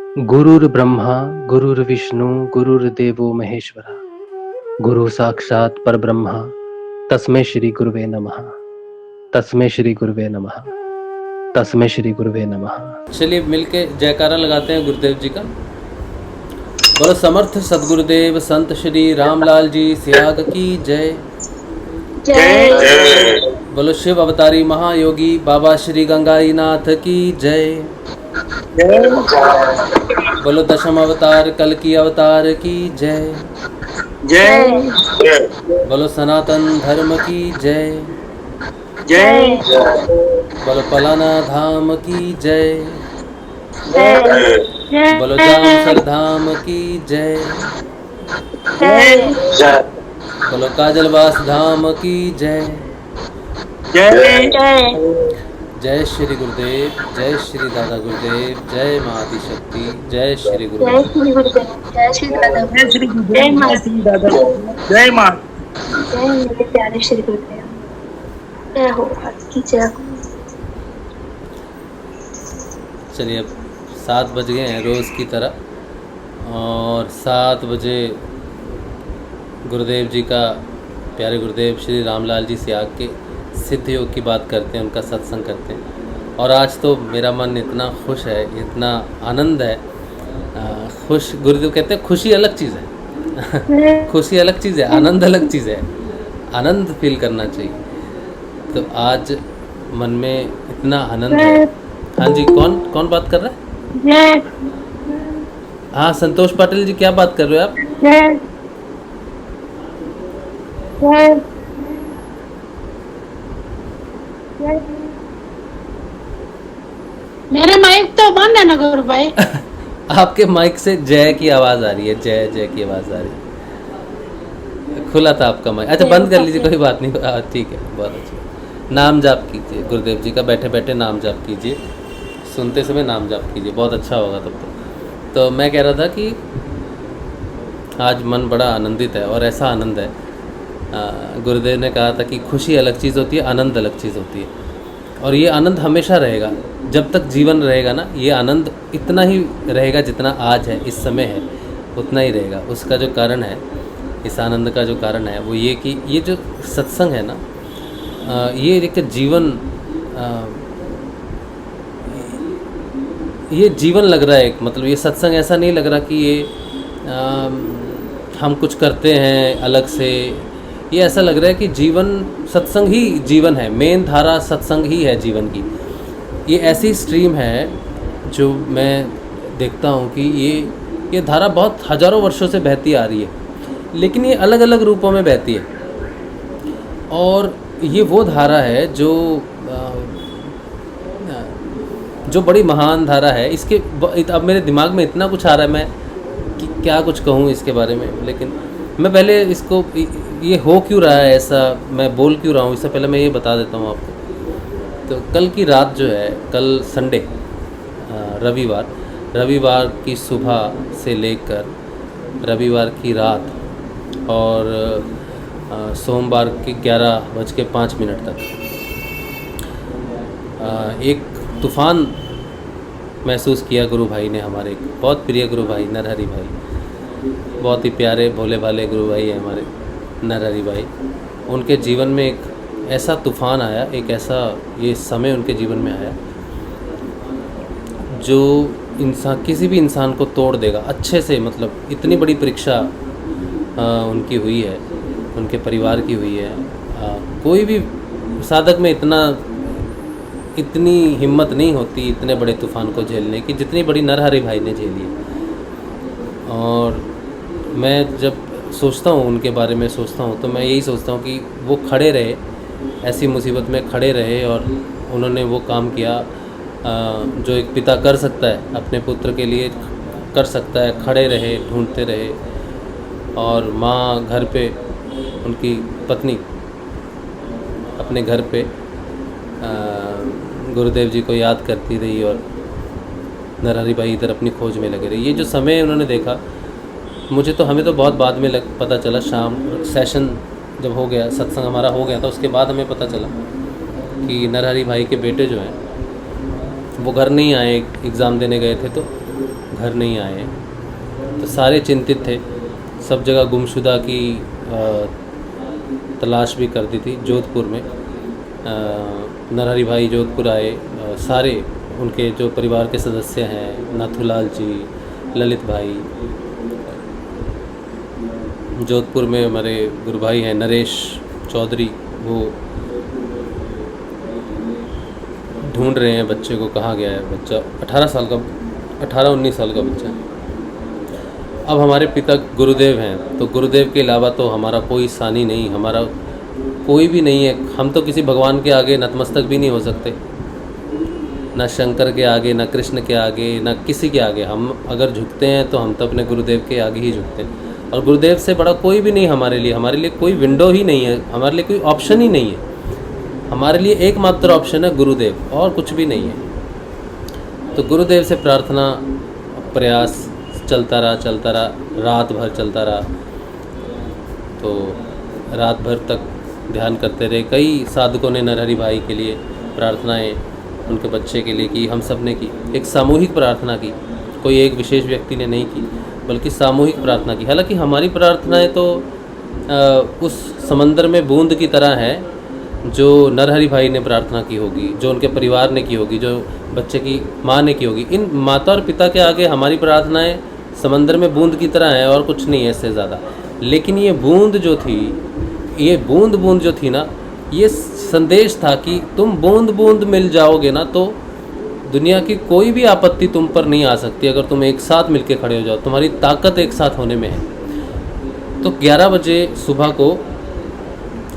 गुरुर्ब्रह्मा गुरुर्विष्णु गुरुर्देवो महेश्वरा गुरु साक्षात परब्रह्मा तस्मै श्री गुरुवे नमः। तस्मै श्री गुरुवे नमः। तस्मै श्री गुरुवे नमः। चलिए मिलके जयकारा लगाते हैं गुरुदेव जी का। बोलो समर्थ सदगुरुदेव संत श्री रामलाल जी सियाग की जय जय। बोलो शिव अवतारी महायोगी बाबा श्री गंगाई नाथ की जय। बोलो दशम अवतार कल की अवतार की जय। जय। बोलो सनातन धर्म की जय। जय। बोलो पलाना धाम की जय। जय। बोलो जामसर धाम की जय। जय। बोलो काजलवास धाम की जय। जय। जय श्री गुरुदेव, जय श्री दादा गुरुदेव, जय माँ आदिशक्ति, जय श्री जय गुरुदेव। श्री गुरुदेव। जय श्री दादा। जय श्री गुरुदेव। जय माँ। जय श्री दादा। जय माँ। जय मेरे प्यारे श्री गुरुदेव। जय हो आपकी जय हो। चलिए अब 7 बज गए हैं रोज़ की तरह, और 7 बजे गुरुदेव जी का, प्यारे गुरुदेव श्री रामलाल जी सियाग के सिद्ध योग की बात करते हैं, उनका सत्संग करते हैं। और आज तो मेरा मन इतना खुश है, इतना आनंद है। खुश, गुरुदेव कहते हैं खुशी अलग चीज़ है खुशी अलग चीज़ है, आनंद अलग चीज़ है। आनंद फील करना चाहिए। तो आज मन में इतना आनंद है। हाँ जी, कौन कौन बात कर रहा है? जय। हाँ संतोष पाटिल जी, क्या बात कर रहे हो आप? जय। जय। मेरा माइक तो बंद है ना गुरु भाई। आपके माइक से जय की आवाज़ आ रही है, जय जय की आवाज़ आ रही है। खुला था आपका माइक। अच्छा बंद कर लीजिए, कोई बात नहीं। ठीक है, बहुत अच्छा। नाम जाप कीजिए गुरुदेव जी का, बैठे बैठे नाम जाप कीजिए, सुनते समय नाम जाप कीजिए, बहुत अच्छा होगा तब तो मैं कह रहा था कि आज मन बड़ा आनंदित है, और ऐसा आनंद है। गुरुदेव ने कहा था कि खुशी अलग चीज़ होती है, आनंद अलग चीज़ होती है, और ये आनंद हमेशा रहेगा। जब तक जीवन रहेगा ना, ये आनंद इतना ही रहेगा जितना आज है, इस समय है, उतना ही रहेगा। उसका जो कारण है, इस आनंद का जो कारण है वो ये कि ये जो सत्संग है ना, ये एक जीवन, ये जीवन लग रहा है एक, मतलब ये सत्संग ऐसा नहीं लग रहा कि ये हम कुछ करते हैं अलग से। ये ऐसा लग रहा है कि जीवन, सत्संग ही जीवन है, मेन धारा सत्संग ही है जीवन की। ये ऐसी स्ट्रीम है जो मैं देखता हूँ कि ये धारा बहुत हज़ारों वर्षों से बहती आ रही है, लेकिन ये अलग अलग रूपों में बहती है। और ये वो धारा है जो बड़ी महान धारा है। इसके अब मेरे दिमाग में इतना कुछ आ रहा है, मैं कि क्या कुछ कहूँ इसके बारे में। लेकिन मैं पहले इसको, ये हो क्यों रहा है ऐसा, मैं बोल क्यों रहा हूँ, इससे पहले मैं ये बता देता हूँ आपको। तो कल की रात जो है, कल संडे, रविवार की सुबह से लेकर रविवार की रात और सोमवार के 11:05 तक एक तूफ़ान महसूस किया गुरु भाई ने, हमारे एक बहुत प्रिय गुरु भाई नरहरि भाई, बहुत ही प्यारे भोले भाले गुरु भाई हैं हमारे नरहरि भाई। उनके जीवन में एक ऐसा तूफ़ान आया, एक ऐसा ये समय उनके जीवन में आया जो इंसान, किसी भी इंसान को तोड़ देगा अच्छे से। मतलब इतनी बड़ी परीक्षा उनकी हुई है, उनके परिवार की हुई है। कोई भी साधक में इतनी हिम्मत नहीं होती इतने बड़े तूफ़ान को झेलने की, जितनी बड़ी नरहरि भाई ने झेली है। और मैं जब सोचता हूँ उनके बारे में, सोचता हूँ तो मैं यही सोचता हूँ कि वो खड़े रहे, ऐसी मुसीबत में खड़े रहे, और उन्होंने वो काम किया जो एक पिता कर सकता है, अपने पुत्र के लिए कर सकता है। खड़े रहे, ढूंढते रहे, और माँ घर पे, उनकी पत्नी अपने घर पे गुरुदेव जी को याद करती रही, और नरहरि भाई इधर अपनी खोज में लगे रहे। ये जो समय उन्होंने देखा, मुझे तो, हमें तो बहुत बाद में पता चला। शाम सेशन जब हो गया, सत्संग हमारा हो गया था, उसके बाद हमें पता चला कि नरहरि भाई के बेटे जो हैं वो घर नहीं आए, एग्ज़ाम देने गए थे, तो घर नहीं आए। तो सारे चिंतित थे, सब जगह गुमशुदा की तलाश भी कर दी थी। जोधपुर में नरहरि भाई जोधपुर आए, सारे उनके जो परिवार के सदस्य हैं, नाथूलाल जी, ललित भाई, जोधपुर में हमारे गुरु भाई हैं नरेश चौधरी, वो ढूंढ रहे हैं बच्चे को, कहाँ गया है बच्चा। 18-19 साल का बच्चा। अब हमारे पिता गुरुदेव हैं, तो गुरुदेव के अलावा तो हमारा कोई सानी नहीं, हमारा कोई भी नहीं है। हम तो किसी भगवान के आगे नतमस्तक भी नहीं हो सकते, ना शंकर के आगे, ना कृष्ण के आगे, ना किसी के आगे। हम अगर झुकते हैं तो हम तो अपने गुरुदेव के आगे ही झुकते हैं। और गुरुदेव से बड़ा कोई भी नहीं हमारे लिए कोई विंडो ही नहीं है, हमारे लिए कोई ऑप्शन ही नहीं है। हमारे लिए एकमात्र ऑप्शन है गुरुदेव, और कुछ भी नहीं है। तो गुरुदेव से प्रार्थना प्रयास चलता रहा, रात भर चलता रहा। तो रात भर तक ध्यान करते रहे। कई साधकों ने नरहरि भाई के लिए प्रार्थनाएं उनके बच्चे के लिए की, हम सब ने की। एक सामूहिक प्रार्थना की, कोई एक विशेष व्यक्ति ने नहीं की, बल्कि सामूहिक प्रार्थना की। हालांकि हमारी प्रार्थनाएं तो उस समंदर में बूंद की तरह है जो नरहरि भाई ने प्रार्थना की होगी, जो उनके परिवार ने की होगी, जो बच्चे की माँ ने की होगी। इन माता और पिता के आगे हमारी प्रार्थनाएं समंदर में बूंद की तरह है, और कुछ नहीं है इससे ज़्यादा। लेकिन ये बूंद जो थी, ये बूंद जो थी ना, ये संदेश था कि तुम बूंद बूंद मिल जाओगे ना, तो दुनिया की कोई भी आपत्ति तुम पर नहीं आ सकती अगर तुम एक साथ मिलके खड़े हो जाओ। तुम्हारी ताकत एक साथ होने में है। तो 11 बजे सुबह को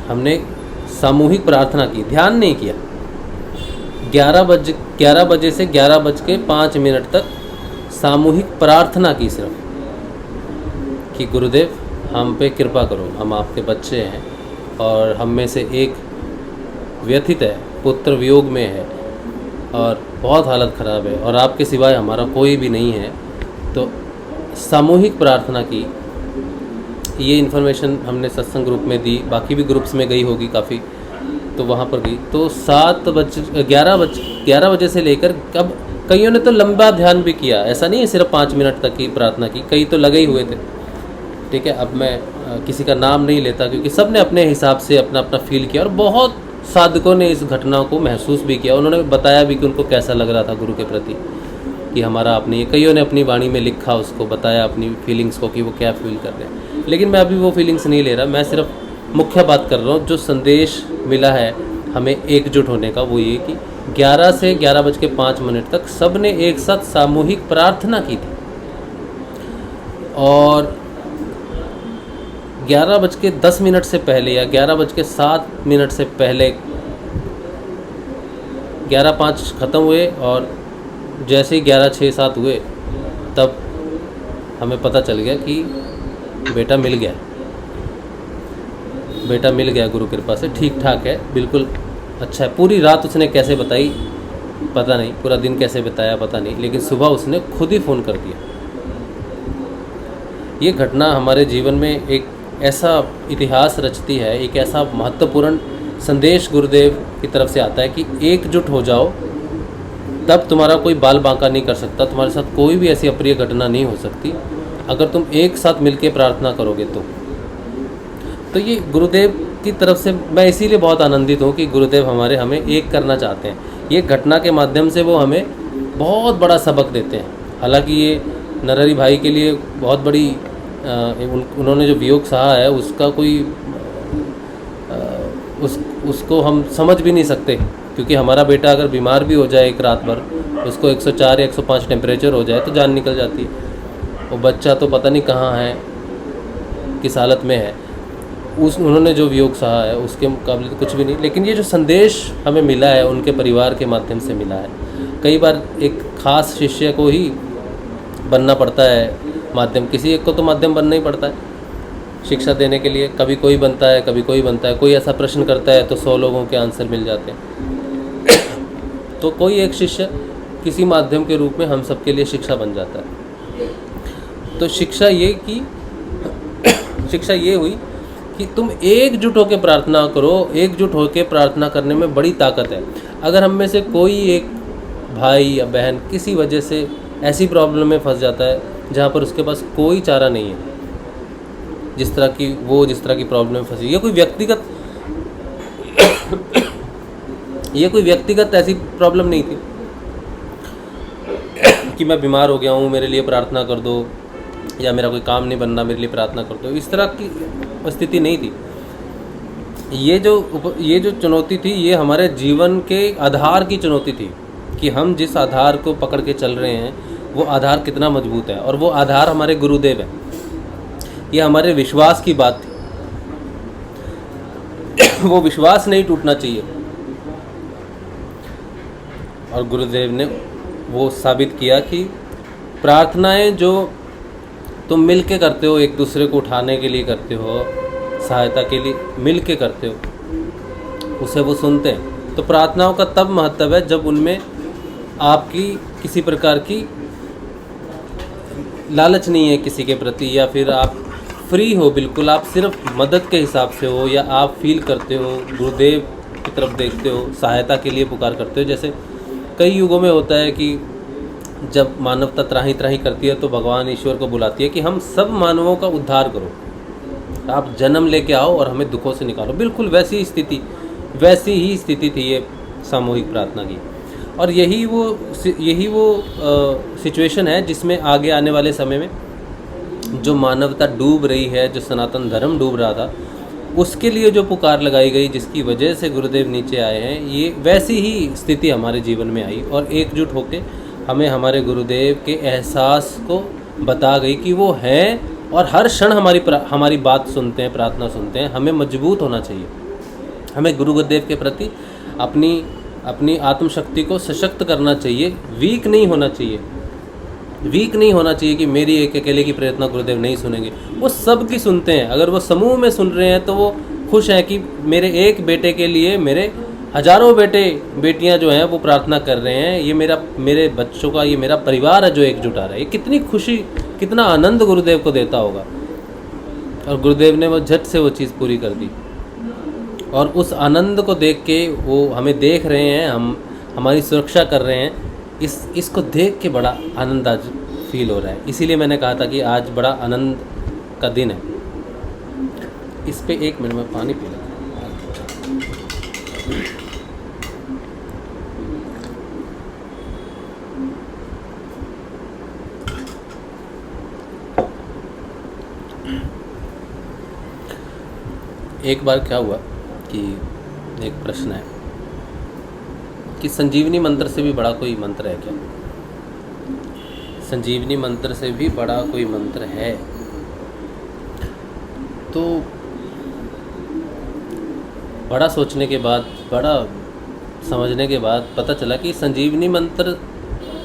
हमने सामूहिक प्रार्थना की, ध्यान नहीं किया। 11 बजे से 11:05 तक सामूहिक प्रार्थना की सिर्फ, कि गुरुदेव हम पे कृपा करो, हम आपके बच्चे हैं और हम में से एक व्यथित है, पुत्र वियोग में है और बहुत हालत ख़राब है, और आपके सिवाय हमारा कोई भी नहीं है। तो सामूहिक प्रार्थना की। ये इन्फॉर्मेशन हमने सत्संग ग्रुप में दी, बाकी भी ग्रुप्स में गई होगी काफ़ी, तो वहाँ पर गई। तो 11 बजे से लेकर, कब कईयों ने तो लंबा ध्यान भी किया, ऐसा नहीं है सिर्फ 5 मिनट तक की प्रार्थना की, कई तो लगे ही हुए थे। ठीक है, अब मैं किसी का नाम नहीं लेता, क्योंकि सब ने अपने हिसाब से अपना अपना फील किया, और बहुत साधकों ने इस घटना को महसूस भी किया। उन्होंने बताया भी कि उनको कैसा लग रहा था गुरु के प्रति, कि हमारा अपनी, ये कईयों ने अपनी वाणी में लिखा, उसको बताया अपनी फीलिंग्स को कि वो क्या फील कर रहे हैं। लेकिन मैं अभी वो फीलिंग्स नहीं ले रहा, मैं सिर्फ मुख्य बात कर रहा हूँ। जो संदेश मिला है हमें एकजुट होने का, वो ये कि 11 से 11:05 तक सब ने एक साथ सामूहिक प्रार्थना की थी। और 11:10 से पहले या 11:07 से पहले 11:05 ख़त्म हुए, और जैसे ही 11:06-07 हुए, तब हमें पता चल गया कि बेटा मिल गया, गुरु कृपा से ठीक ठाक है, बिल्कुल अच्छा है। पूरी रात उसने कैसे बताई पता नहीं, पूरा दिन कैसे बताया पता नहीं, लेकिन सुबह उसने खुद ही फ़ोन कर दिया। ये घटना हमारे जीवन में एक ऐसा इतिहास रचती है, एक ऐसा महत्वपूर्ण संदेश गुरुदेव की तरफ से आता है कि एकजुट हो जाओ, तब तुम्हारा कोई बाल बांका नहीं कर सकता, तुम्हारे साथ कोई भी ऐसी अप्रिय घटना नहीं हो सकती अगर तुम एक साथ मिलकर प्रार्थना करोगे तो ये गुरुदेव की तरफ से मैं इसीलिए बहुत आनंदित हूँ कि गुरुदेव हमें एक करना चाहते हैं। ये घटना के माध्यम से वो हमें बहुत बड़ा सबक देते हैं। हालांकि ये नरहरि भाई के लिए बहुत बड़ी उन्होंने जो वियोग सहा है, उसका कोई उसको हम समझ भी नहीं सकते, क्योंकि हमारा बेटा अगर बीमार भी हो जाए एक रात भर, उसको 104 या 105 टेम्परेचर हो जाए तो जान निकल जाती है। वो बच्चा तो पता नहीं कहाँ है, किस हालत में है। उन्होंने जो वियोग सहा है उसके मुकाबले तो कुछ भी नहीं। लेकिन ये जो संदेश हमें मिला है उनके परिवार के माध्यम से मिला है। कई बार एक ख़ास शिष्य को ही बनना पड़ता है माध्यम, किसी एक को तो माध्यम बनना ही पड़ता है शिक्षा देने के लिए। कभी कोई बनता है, कभी कोई बनता है। कोई ऐसा प्रश्न करता है तो 100 लोगों के आंसर मिल जाते हैं। तो कोई एक शिष्य किसी माध्यम के रूप में हम सबके लिए शिक्षा बन जाता है। तो शिक्षा ये हुई कि तुम एकजुट होकर प्रार्थना करो। एकजुट होकर प्रार्थना करने में बड़ी ताकत है। अगर हम में से कोई एक भाई या बहन किसी वजह से ऐसी प्रॉब्लम में फंस जाता है जहाँ पर उसके पास कोई चारा नहीं है। जिस तरह की प्रॉब्लम में फंसी, ये कोई व्यक्तिगत ऐसी प्रॉब्लम नहीं थी कि मैं बीमार हो गया हूँ, मेरे लिए प्रार्थना कर दो, या मेरा कोई काम नहीं बनना, मेरे लिए प्रार्थना कर दो। इस तरह की स्थिति नहीं थी। ये जो चुनौती थी, ये हमारे जीवन के आधार की चुनौती थी कि हम जिस आधार को पकड़ के चल रहे हैं वो आधार कितना मजबूत है, और वो आधार हमारे गुरुदेव है। ये हमारे विश्वास की बात थी। वो विश्वास नहीं टूटना चाहिए, और गुरुदेव ने वो साबित किया कि प्रार्थनाएं जो तुम मिल के करते हो, एक दूसरे को उठाने के लिए करते हो, सहायता के लिए मिल के करते हो, उसे वो सुनते हैं। तो प्रार्थनाओं का तब महत्व है जब उनमें आपकी किसी प्रकार की लालच नहीं है किसी के प्रति, या फिर आप फ्री हो बिल्कुल, आप सिर्फ मदद के हिसाब से हो, या आप फील करते हो, गुरुदेव की तरफ देखते हो, सहायता के लिए पुकार करते हो। जैसे कई युगों में होता है कि जब मानवता त्राही त्राही करती है तो भगवान ईश्वर को बुलाती है कि हम सब मानवों का उद्धार करो, आप जन्म लेके आओ और हमें दुखों से निकालो। बिल्कुल वैसी ही स्थिति थी ये सामूहिक प्रार्थना की। और यही वो सिचुएशन है जिसमें आगे आने वाले समय में जो मानवता डूब रही है, जो सनातन धर्म डूब रहा था, उसके लिए जो पुकार लगाई गई, जिसकी वजह से गुरुदेव नीचे आए हैं, ये वैसी ही स्थिति हमारे जीवन में आई और एकजुट होकर हमें हमारे गुरुदेव के एहसास को बता गई कि वो हैं और हर क्षण हमारी बात सुनते हैं, प्रार्थना सुनते हैं। हमें मजबूत होना चाहिए, हमें गुरुदेव के प्रति अपनी आत्मशक्ति को सशक्त करना चाहिए, वीक नहीं होना चाहिए कि मेरी एक अकेले की प्रार्थना गुरुदेव नहीं सुनेंगे। वो सब की सुनते हैं। अगर वो समूह में सुन रहे हैं तो वो खुश हैं कि मेरे एक बेटे के लिए मेरे हजारों बेटियां जो हैं वो प्रार्थना कर रहे हैं। ये मेरे बच्चों का, ये मेरा परिवार है जो एकजुट आ रहा है। ये कितनी खुशी, कितना आनंद गुरुदेव को देता होगा। और गुरुदेव ने वो झट से वो चीज़ पूरी कर दी, और उस आनंद को देख के वो हमें देख रहे हैं, हमारी सुरक्षा कर रहे हैं। इसको देख के बड़ा आनंद आज फील हो रहा है। इसीलिए मैंने कहा था कि आज बड़ा आनंद का दिन है। इस पे 1 मिनट में पानी पी लें। एक बार क्या हुआ कि एक प्रश्न है कि संजीवनी मंत्र से भी बड़ा कोई मंत्र है क्या? संजीवनी मंत्र से भी बड़ा कोई मंत्र है? तो बड़ा सोचने के बाद, बड़ा समझने के बाद पता चला कि संजीवनी मंत्र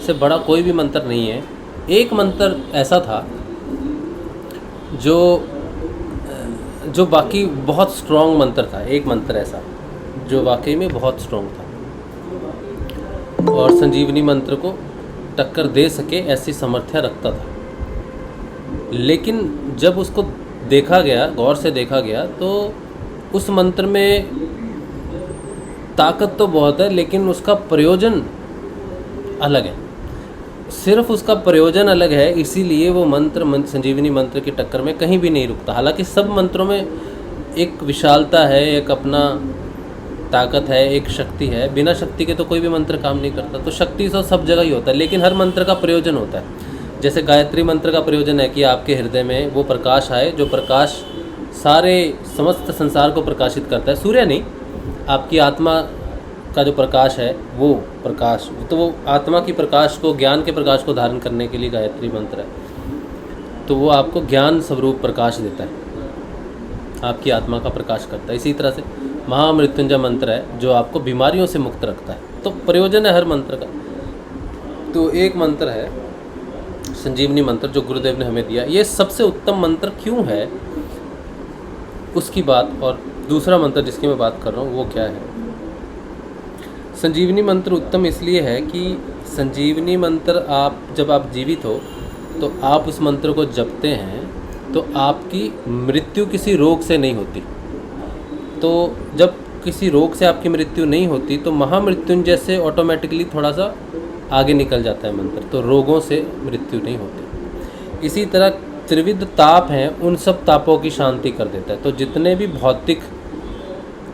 से बड़ा कोई भी मंत्र नहीं है। एक मंत्र ऐसा था जो बाकी बहुत स्ट्रॉन्ग मंत्र था। एक मंत्र ऐसा जो वाकई में बहुत स्ट्रॉन्ग था और संजीवनी मंत्र को टक्कर दे सके ऐसी सामर्थ्य रखता था। लेकिन जब उसको देखा गया, गौर से देखा गया, तो उस मंत्र में ताकत तो बहुत है, लेकिन उसका प्रयोजन अलग है। सिर्फ उसका प्रयोजन अलग है, इसीलिए वो मंत्र संजीवनी मंत्र की टक्कर में कहीं भी नहीं रुकता। हालांकि सब मंत्रों में एक विशालता है, एक अपना ताकत है, एक शक्ति है। बिना शक्ति के तो कोई भी मंत्र काम नहीं करता। तो शक्ति तो सब जगह ही होता है, लेकिन हर मंत्र का प्रयोजन होता है। जैसे गायत्री मंत्र का प्रयोजन है कि आपके हृदय में वो प्रकाश आए, जो प्रकाश सारे समस्त संसार को प्रकाशित करता है। सूर्य नहीं, आपकी आत्मा का जो प्रकाश है वो प्रकाश, तो वो आत्मा की प्रकाश को, ज्ञान के प्रकाश को धारण करने के लिए गायत्री मंत्र है। तो वो आपको ज्ञान स्वरूप प्रकाश देता है, आपकी आत्मा का प्रकाश करता है। इसी तरह से महामृत्युंजय मंत्र है जो आपको बीमारियों से मुक्त रखता है। तो प्रयोजन है हर मंत्र का। तो एक मंत्र है संजीवनी मंत्र जो गुरुदेव ने हमें दिया। ये सबसे उत्तम मंत्र क्यों है उसकी बात, और दूसरा मंत्र जिसकी मैं बात कर रहा हूँ वो क्या है। संजीवनी मंत्र उत्तम इसलिए है कि संजीवनी मंत्र जब आप जीवित हो तो आप उस मंत्र को जपते हैं तो आपकी मृत्यु किसी रोग से नहीं होती। तो जब किसी रोग से आपकी मृत्यु नहीं होती तो महामृत्युंजय से ऑटोमेटिकली थोड़ा सा आगे निकल जाता है मंत्र, तो रोगों से मृत्यु नहीं होती। इसी तरह त्रिविध ताप हैं, उन सब तापों की शांति कर देता है। तो जितने भी भौतिक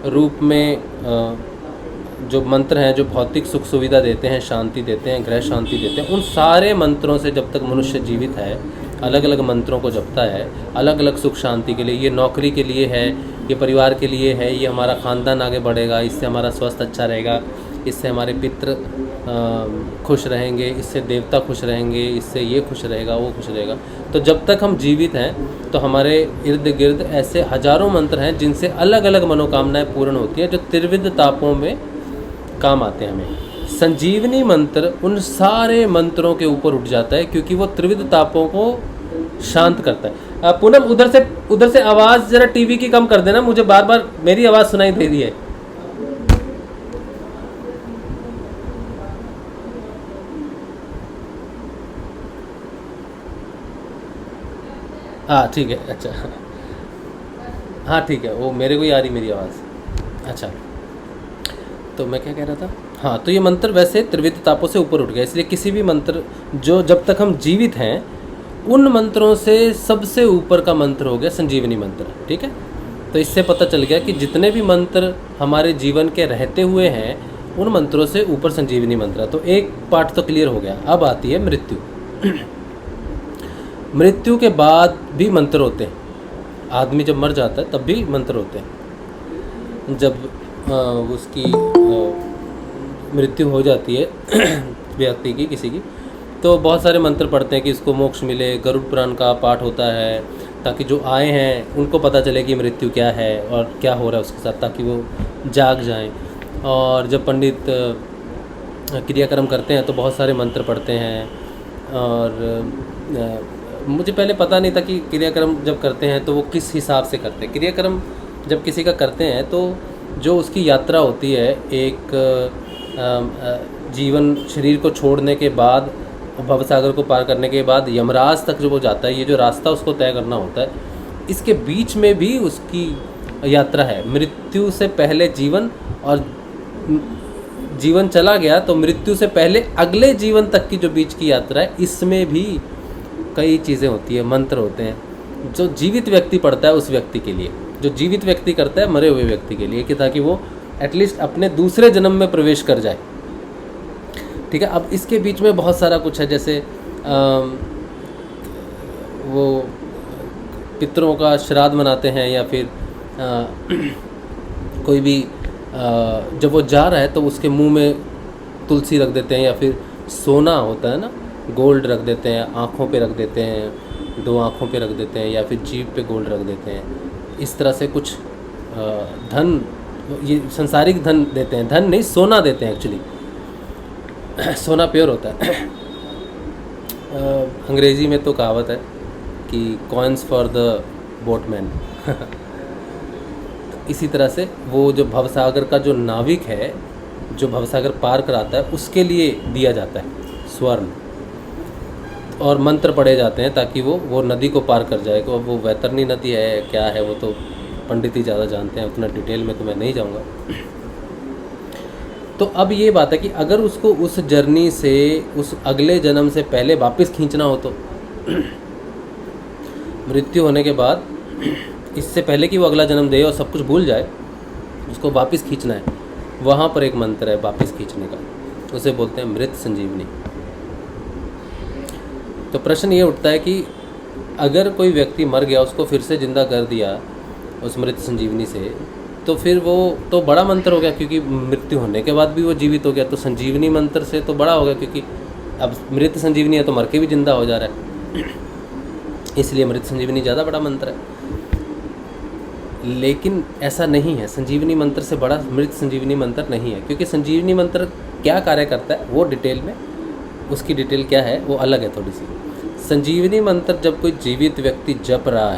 रूप में जो मंत्र हैं, जो भौतिक सुख सुविधा देते हैं, शांति देते हैं, ग्रह शांति देते हैं, उन सारे मंत्रों से जब तक मनुष्य जीवित है, अलग अलग मंत्रों को जपता है, अलग अलग सुख शांति के लिए, ये नौकरी के लिए है, ये परिवार के लिए है, ये हमारा ख़ानदान आगे बढ़ेगा, इससे हमारा स्वास्थ्य अच्छा रहेगा, इससे हमारे पितृ खुश रहेंगे, इससे देवता खुश रहेंगे, इससे ये खुश रहेगा, वो खुश रहेगा। तो जब तक हम जीवित हैं तो हमारे इर्द गिर्द ऐसे हजारों मंत्र हैं जिनसे अलग अलग मनोकामनाएं पूर्ण होती हैं, जो त्रिविध तापों में काम आते हैं हमें। संजीवनी मंत्र उन सारे मंत्रों के ऊपर उठ जाता है, क्योंकि वो त्रिविध तापों को शांत करता है। पूनम उधर से आवाज़ ज़रा टीवी की कम कर देना, मुझे बार बार मेरी आवाज़ सुनाई दे रही है। हाँ ठीक है, अच्छा हाँ ठीक है, वो मेरे को ही आ रही मेरी आवाज़। अच्छा, तो मैं क्या कह रहा था, हाँ, तो ये मंत्र वैसे त्रिविध तापों से ऊपर उठ गया, इसलिए किसी भी मंत्र जो जब तक हम जीवित हैं, उन मंत्रों से सबसे ऊपर का मंत्र हो गया संजीवनी मंत्र। ठीक है, तो इससे पता चल गया कि जितने भी मंत्र हमारे जीवन के रहते हुए हैं, उन मंत्रों से ऊपर संजीवनी मंत्र है। तो एक पार्ट तो क्लियर हो गया। अब आती है मृत्यु। मृत्यु के बाद भी मंत्र होते हैं। आदमी जब मर जाता है तब भी मंत्र होते हैं। जब उसकी मृत्यु हो जाती है व्यक्ति की, किसी की, तो बहुत सारे मंत्र पढ़ते हैं कि इसको मोक्ष मिले। गरुड़ पुराण का पाठ होता है ताकि जो आए हैं उनको पता चले कि मृत्यु क्या है और क्या हो रहा है उसके साथ, ताकि वो जाग जाएं। और जब पंडित क्रियाक्रम करते हैं तो बहुत सारे मंत्र पढ़ते हैं। और मुझे पहले पता नहीं था कि क्रियाक्रम जब करते हैं तो वो किस हिसाब से करते हैं। क्रियाक्रम जब किसी का करते हैं तो जो उसकी यात्रा होती है, एक जीवन शरीर को छोड़ने के बाद, भवसागर को पार करने के बाद यमराज तक जो वो जाता है, ये जो रास्ता उसको तय करना होता है, इसके बीच में भी उसकी यात्रा है। मृत्यु से पहले जीवन, और जीवन चला गया तो मृत्यु से पहले अगले जीवन तक की जो बीच की यात्रा है, इसमें भी कई चीज़ें होती है, मंत्र होते हैं जो जीवित व्यक्ति पढ़ता है उस व्यक्ति के लिए, जो जीवित व्यक्ति करता है मरे हुए व्यक्ति के लिए, कि ताकि वो एटलीस्ट अपने दूसरे जन्म में प्रवेश कर जाए। ठीक है, अब इसके बीच में बहुत सारा कुछ है, जैसे वो पितरों का श्राद्ध मनाते हैं, या फिर कोई भी जब वो जा रहा है तो उसके मुंह में तुलसी रख देते हैं, या फिर सोना होता है ना, गोल्ड रख देते हैं, आँखों पे रख देते हैं, 2 आँखों पे रख देते हैं, या फिर जीभ पे गोल्ड रख देते हैं। इस तरह से कुछ धन, ये संसारिक धन देते हैं, धन नहीं सोना देते हैं एक्चुअली। सोना प्योर होता है। अंग्रेज़ी में तो कहावत है कि कॉइन्स फॉर द बोटमैन। इसी तरह से वो जो भवसागर का जो नाविक है, जो भवसागर पार कराता है, उसके लिए दिया जाता है स्वर्ण, और मंत्र पढ़े जाते हैं ताकि वो नदी को पार कर जाए। तो वो वैतरणी नदी है क्या है, वो तो पंडित ही ज़्यादा जानते हैं, उतना डिटेल में तो मैं नहीं जाऊँगा। तो अब ये बात है कि अगर उसको उस जर्नी से, उस अगले जन्म से पहले वापस खींचना हो, तो मृत्यु होने के बाद, इससे पहले कि वो अगला जन्म दे और सब कुछ भूल जाए, उसको वापस खींचना है। वहाँ पर एक मंत्र है वापस खींचने का, उसे बोलते हैं मृत संजीवनी। तो प्रश्न ये उठता है कि अगर कोई व्यक्ति मर गया, उसको फिर से जिंदा कर दिया उस मृत संजीवनी से, तो फिर वो तो बड़ा मंत्र हो गया, क्योंकि मृत्यु होने के बाद भी वो जीवित हो गया। तो संजीवनी मंत्र से तो बड़ा हो गया, क्योंकि अब मृत संजीवनी है तो मर के भी जिंदा हो जा रहा है, इसलिए मृत संजीवनी ज़्यादा बड़ा मंत्र है। लेकिन ऐसा नहीं है, संजीवनी मंत्र से बड़ा मृत संजीवनी मंत्र नहीं है, क्योंकि संजीवनी मंत्र क्या कार्य करता है वो डिटेल में, उसकी डिटेल क्या है वो अलग है थोड़ी सी। संजीवनी मंत्र जब कोई जीवित व्यक्ति जप रहा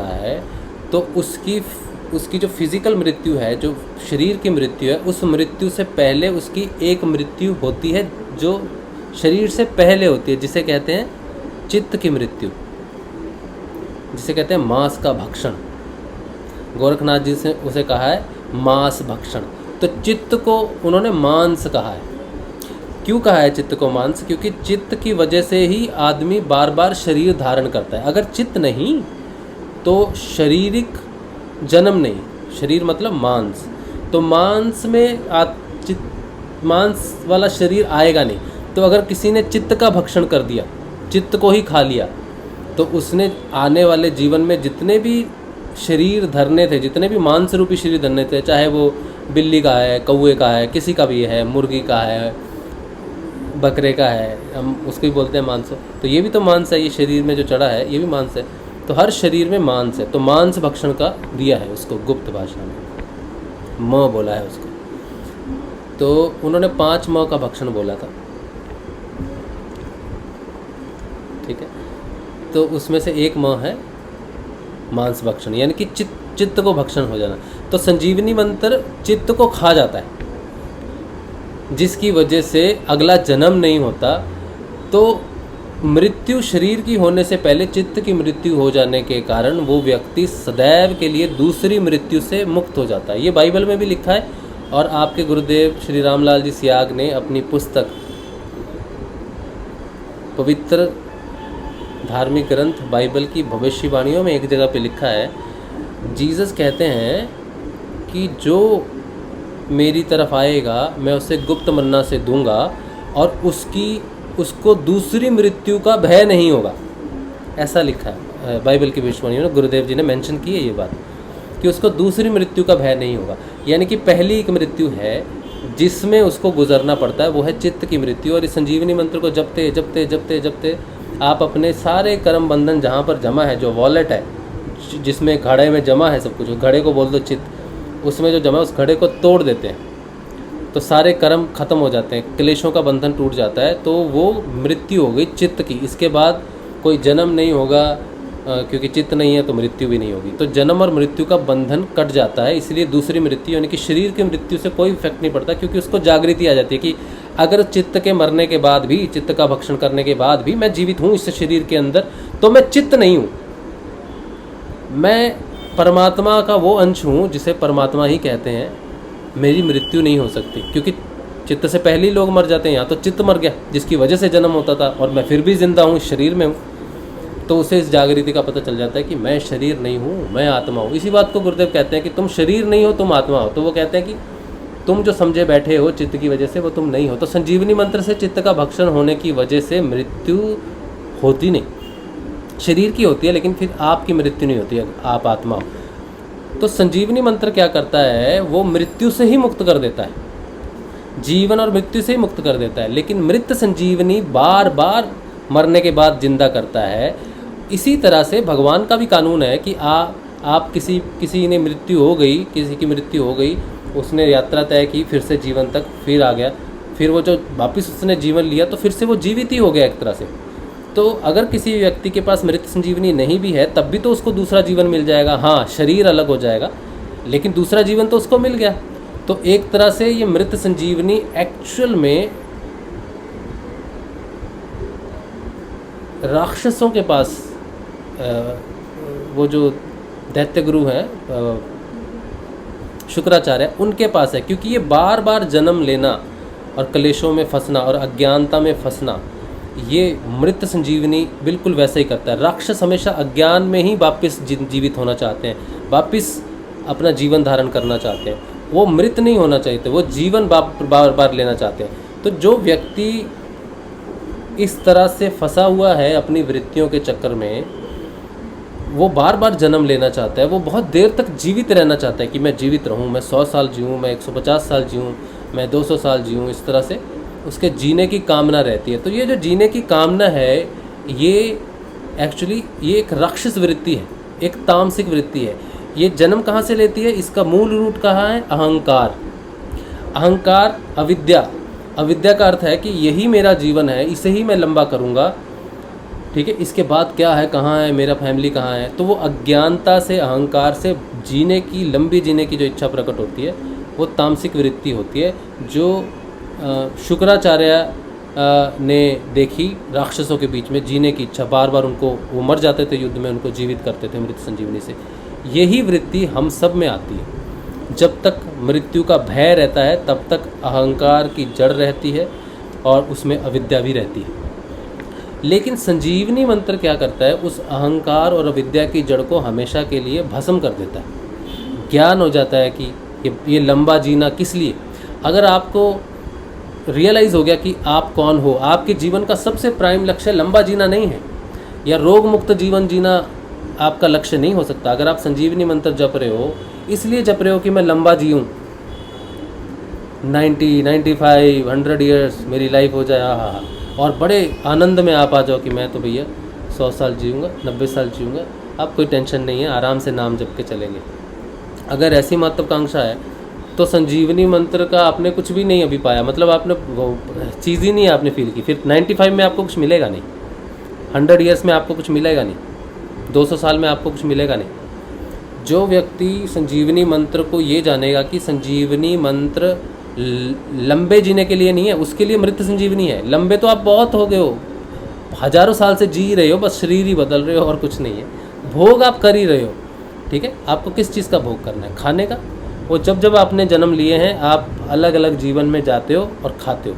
है तो उसकी जो फिज़िकल मृत्यु है, जो शरीर की मृत्यु है, उस मृत्यु से पहले उसकी एक मृत्यु होती है जो शरीर से पहले होती है, जिसे कहते हैं चित्त की मृत्यु, जिसे कहते हैं मांस का भक्षण। गोरखनाथ जी से उसे कहा है मांस भक्षण, तो चित्त को उन्होंने मांस कहा है। क्यों कहा है चित्त को मांस? क्योंकि चित्त की वजह से ही आदमी बार बार शरीर धारण करता है। अगर चित्त नहीं तो शारीरिक जन्म नहीं। शरीर मतलब मांस, तो मांस में मांस वाला शरीर आएगा नहीं। तो अगर किसी ने चित्त का भक्षण कर दिया, चित्त को ही खा लिया, तो उसने आने वाले जीवन में जितने भी शरीर धरने थे, जितने भी मांस रूपी शरीर धरने थे, चाहे वो बिल्ली का है, कौवे का है, किसी का भी है, मुर्गी का है, बकरे का है, हम उसको भी बोलते हैं मांस, तो ये भी तो मांस है। ये शरीर में जो चढ़ा है ये भी मांस है। तो हर शरीर में मांस है। तो मांस भक्षण का दिया है उसको गुप्त भाषा में, म बोला है उसको। तो उन्होंने 5 म का भक्षण बोला था, ठीक है। तो उसमें से एक म है मांस भक्षण, यानी कि चित्त को भक्षण हो जाना। तो संजीवनी मंत्र चित्त को खा जाता है, जिसकी वजह से अगला जन्म नहीं होता। तो मृत्यु शरीर की होने से पहले चित्त की मृत्यु हो जाने के कारण वो व्यक्ति सदैव के लिए दूसरी मृत्यु से मुक्त हो जाता है। ये बाइबल में भी लिखा है, और आपके गुरुदेव श्री रामलाल जी सियाग ने अपनी पुस्तक पवित्र धार्मिक ग्रंथ बाइबल की भविष्यवाणियों में एक जगह पे लिखा है, जीसस कहते हैं कि जो मेरी तरफ आएगा मैं उसे गुप्त मन्ना से दूंगा और उसको दूसरी मृत्यु का भय नहीं होगा। ऐसा लिखा है बाइबल की भविष्यवाणियों में, गुरुदेव जी ने मेंशन की है ये बात कि उसको दूसरी मृत्यु का भय नहीं होगा। यानी कि पहली एक मृत्यु है जिसमें उसको गुजरना पड़ता है, वो है चित्त की मृत्यु। और इस संजीवनी मंत्र को जपते जपते जपते जपते आप अपने सारे कर्म बंधन जहाँ पर जमा है, जो वॉलेट है जिसमें घड़े में जमा है सब कुछ, घड़े को बोल दो चित्त, उसमें जो जमा है उस घड़े को तोड़ देते हैं, तो सारे कर्म खत्म हो जाते हैं, क्लेशों का बंधन टूट जाता है। तो वो मृत्यु हो गई चित्त की। इसके बाद कोई जन्म नहीं होगा, क्योंकि चित्त नहीं है तो मृत्यु भी नहीं होगी। तो जन्म और मृत्यु का बंधन कट जाता है। इसलिए दूसरी मृत्यु यानी कि शरीर की मृत्यु से कोई इफेक्ट नहीं पड़ता, क्योंकि उसको जागृति आ जाती है कि अगर चित्त के मरने के बाद भी, चित्त का भक्षण करने के बाद भी मैं जीवित हूँ इस शरीर के अंदर, तो मैं चित्त नहीं हूँ, मैं परमात्मा का वो अंश हूँ जिसे परमात्मा ही कहते हैं। मेरी मृत्यु नहीं हो सकती, क्योंकि चित्त से पहले ही लोग मर जाते हैं। यहाँ तो चित्त मर गया जिसकी वजह से जन्म होता था, और मैं फिर भी जिंदा हूँ, इस शरीर में हूँ। तो उसे इस जागृति का पता चल जाता है कि मैं शरीर नहीं हूँ, मैं आत्मा हूँ। इसी बात को गुरुदेव कहते हैं कि तुम शरीर नहीं हो, तुम आत्मा हो। तो वो कहते हैं कि तुम जो समझे बैठे हो चित्त की वजह से, वो तुम नहीं हो। तो संजीवनी मंत्र से चित्त का भक्षण होने की वजह से मृत्यु होती नहीं, शरीर की होती है, लेकिन फिर आपकी मृत्यु नहीं होती है, आप आत्मा हो। तो संजीवनी मंत्र क्या करता है, वो मृत्यु से ही मुक्त कर देता है, जीवन और मृत्यु से ही मुक्त कर देता है। लेकिन मृत संजीवनी बार बार मरने के बाद जिंदा करता है। इसी तरह से भगवान का भी कानून है कि आप किसी ने मृत्यु हो गई, किसी की मृत्यु हो गई, उसने यात्रा तय की, फिर से जीवन तक फिर आ गया, फिर वो जो वापस उसने जीवन लिया तो फिर से वो जीवित ही हो गया एक तरह से। तो अगर किसी व्यक्ति के पास मृत संजीवनी नहीं भी है तब भी तो उसको दूसरा जीवन मिल जाएगा। हाँ, शरीर अलग हो जाएगा, लेकिन दूसरा जीवन तो उसको मिल गया। तो एक तरह से ये मृत संजीवनी एक्चुअल में राक्षसों के पास, वो जो दैत्य गुरु हैं शुक्राचार्य, उनके पास है। क्योंकि ये बार बार जन्म लेना और क्लेशों में फंसना और अज्ञानता में फंसना, ये मृत संजीवनी बिल्कुल वैसा ही करता है। राक्षस हमेशा अज्ञान में ही वापस जीवित होना चाहते हैं, वापस अपना जीवन धारण करना चाहते हैं। वो मृत नहीं होना चाहते, वो जीवन बार बार लेना चाहते हैं। तो जो व्यक्ति इस तरह से फंसा हुआ है अपनी वृत्तियों के चक्कर में, वो बार बार जन्म लेना चाहता है, वो बहुत देर तक जीवित रहना चाहता है कि मैं जीवित रहूं, मैं 100 साल जीऊँ, मैं 150 साल जीऊँ, मैं 200 साल जीऊँ। इस तरह से उसके जीने की कामना रहती है। तो ये जो जीने की कामना है, ये एक्चुअली ये एक राक्षस वृत्ति है, एक तामसिक वृत्ति है। ये जन्म कहाँ से लेती है, इसका मूल रूट कहाँ है, अहंकार। अहंकार, अविद्या। अविद्या का अर्थ है कि यही मेरा जीवन है, इसे ही मैं लंबा करूँगा, ठीक है, इसके बाद क्या है, कहाँ है मेरा फैमिली, कहाँ है। तो वो अज्ञानता से, अहंकार से जीने की, लंबी जीने की जो इच्छा प्रकट होती है, वो तामसिक वृत्ति होती है, जो शुक्राचार्य ने देखी राक्षसों के बीच में जीने की इच्छा। बार बार उनको, वो मर जाते थे युद्ध में, उनको जीवित करते थे मृत संजीवनी से। यही वृत्ति हम सब में आती है। जब तक मृत्यु का भय रहता है तब तक अहंकार की जड़ रहती है, और उसमें अविद्या भी रहती है। लेकिन संजीवनी मंत्र क्या करता है, उस अहंकार और अविद्या की जड़ को हमेशा के लिए भस्म कर देता है। ज्ञान हो जाता है कि ये लंबा जीना किस लिए। अगर आपको रियलाइज़ हो गया कि आप कौन हो, आपके जीवन का सबसे प्राइम लक्ष्य लंबा जीना नहीं है, या रोग मुक्त जीवन जीना आपका लक्ष्य नहीं हो सकता। अगर आप संजीवनी मंत्र जप रहे हो, इसलिए जप रहे हो कि मैं लंबा जीऊँ, 90, 95, 100 ईयर्स मेरी लाइफ हो जाए, हाँ, और बड़े आनंद में आप आ जाओ कि मैं तो भैया 100 साल जीऊँगा, 90 साल जीऊँगा, आप कोई टेंशन नहीं है, आराम से नाम जप के चलेंगे। अगर ऐसी महत्वाकांक्षा है तो संजीवनी मंत्र का आपने कुछ भी नहीं अभी पाया, मतलब आपने वो चीज़ ही नहीं आपने फील की। फिर 95 में आपको कुछ मिलेगा नहीं, 100 ईयर्स में आपको कुछ मिलेगा नहीं, 200 साल में आपको कुछ मिलेगा नहीं। जो व्यक्ति संजीवनी मंत्र को ये जानेगा कि संजीवनी मंत्र लंबे जीने के लिए नहीं है, उसके लिए मृत संजीवनी है। लंबे तो आप बहुत हो गए हो, हजारों साल से जी रहे हो, बस शरीर ही बदल रहे हो और कुछ नहीं है। भोग आप कर ही रहे हो, ठीक है। आपको किस चीज़ का भोग करना है? खाने का। वो जब आपने जन्म लिए हैं, आप अलग अलग जीवन में जाते हो और खाते हो।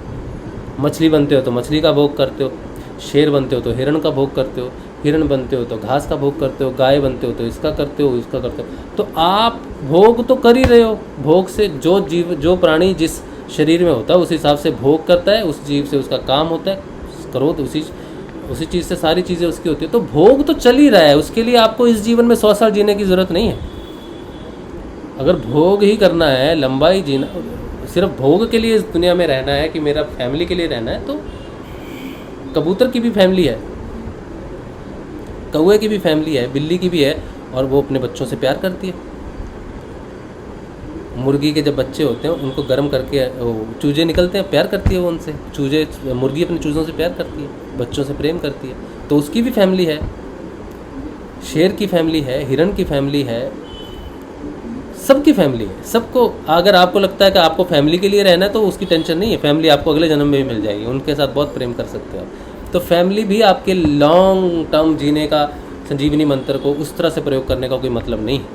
मछली बनते हो तो मछली का भोग करते हो, शेर बनते हो तो हिरण का भोग करते हो, हिरण बनते हो तो घास का भोग करते हो, गाय बनते हो तो इसका करते हो, इसका करते हो। तो आप भोग तो कर ही रहे हो। भोग से जो प्राणी जिस शरीर में होता है उस हिसाब से भोग करता है, उस जीव से उसका काम होता है, करो तो उसी चीज़ से सारी चीज़ें उसकी होती है। तो भोग तो चल ही रहा है, उसके लिए आपको इस जीवन में 100 साल जीने की ज़रूरत नहीं है। अगर भोग ही करना है, लंबा ही जीना, सिर्फ भोग के लिए इस दुनिया में रहना है कि मेरा फैमिली के लिए रहना है, तो कबूतर की भी फैमिली है, कौवे की भी फैमिली है, बिल्ली की भी है, और वो अपने बच्चों से प्यार करती है। मुर्गी के जब बच्चे होते हैं उनको गर्म करके चूजे निकलते हैं, प्यार करती है वो उनसे। मुर्गी अपने चूज़ों से प्यार करती है, बच्चों से प्रेम करती है, तो उसकी भी फैमिली है। शेर की फैमिली है, हिरण की फैमिली है, सबकी फैमिली है। सबको, अगर आपको लगता है कि आपको फैमिली के लिए रहना है तो उसकी टेंशन नहीं है, फैमिली आपको अगले जन्म में भी मिल जाएगी, उनके साथ बहुत प्रेम कर सकते हो आप। तो फैमिली भी आपके लॉन्ग टर्म जीने का संजीवनी मंत्र को उस तरह से प्रयोग करने का कोई मतलब नहीं है।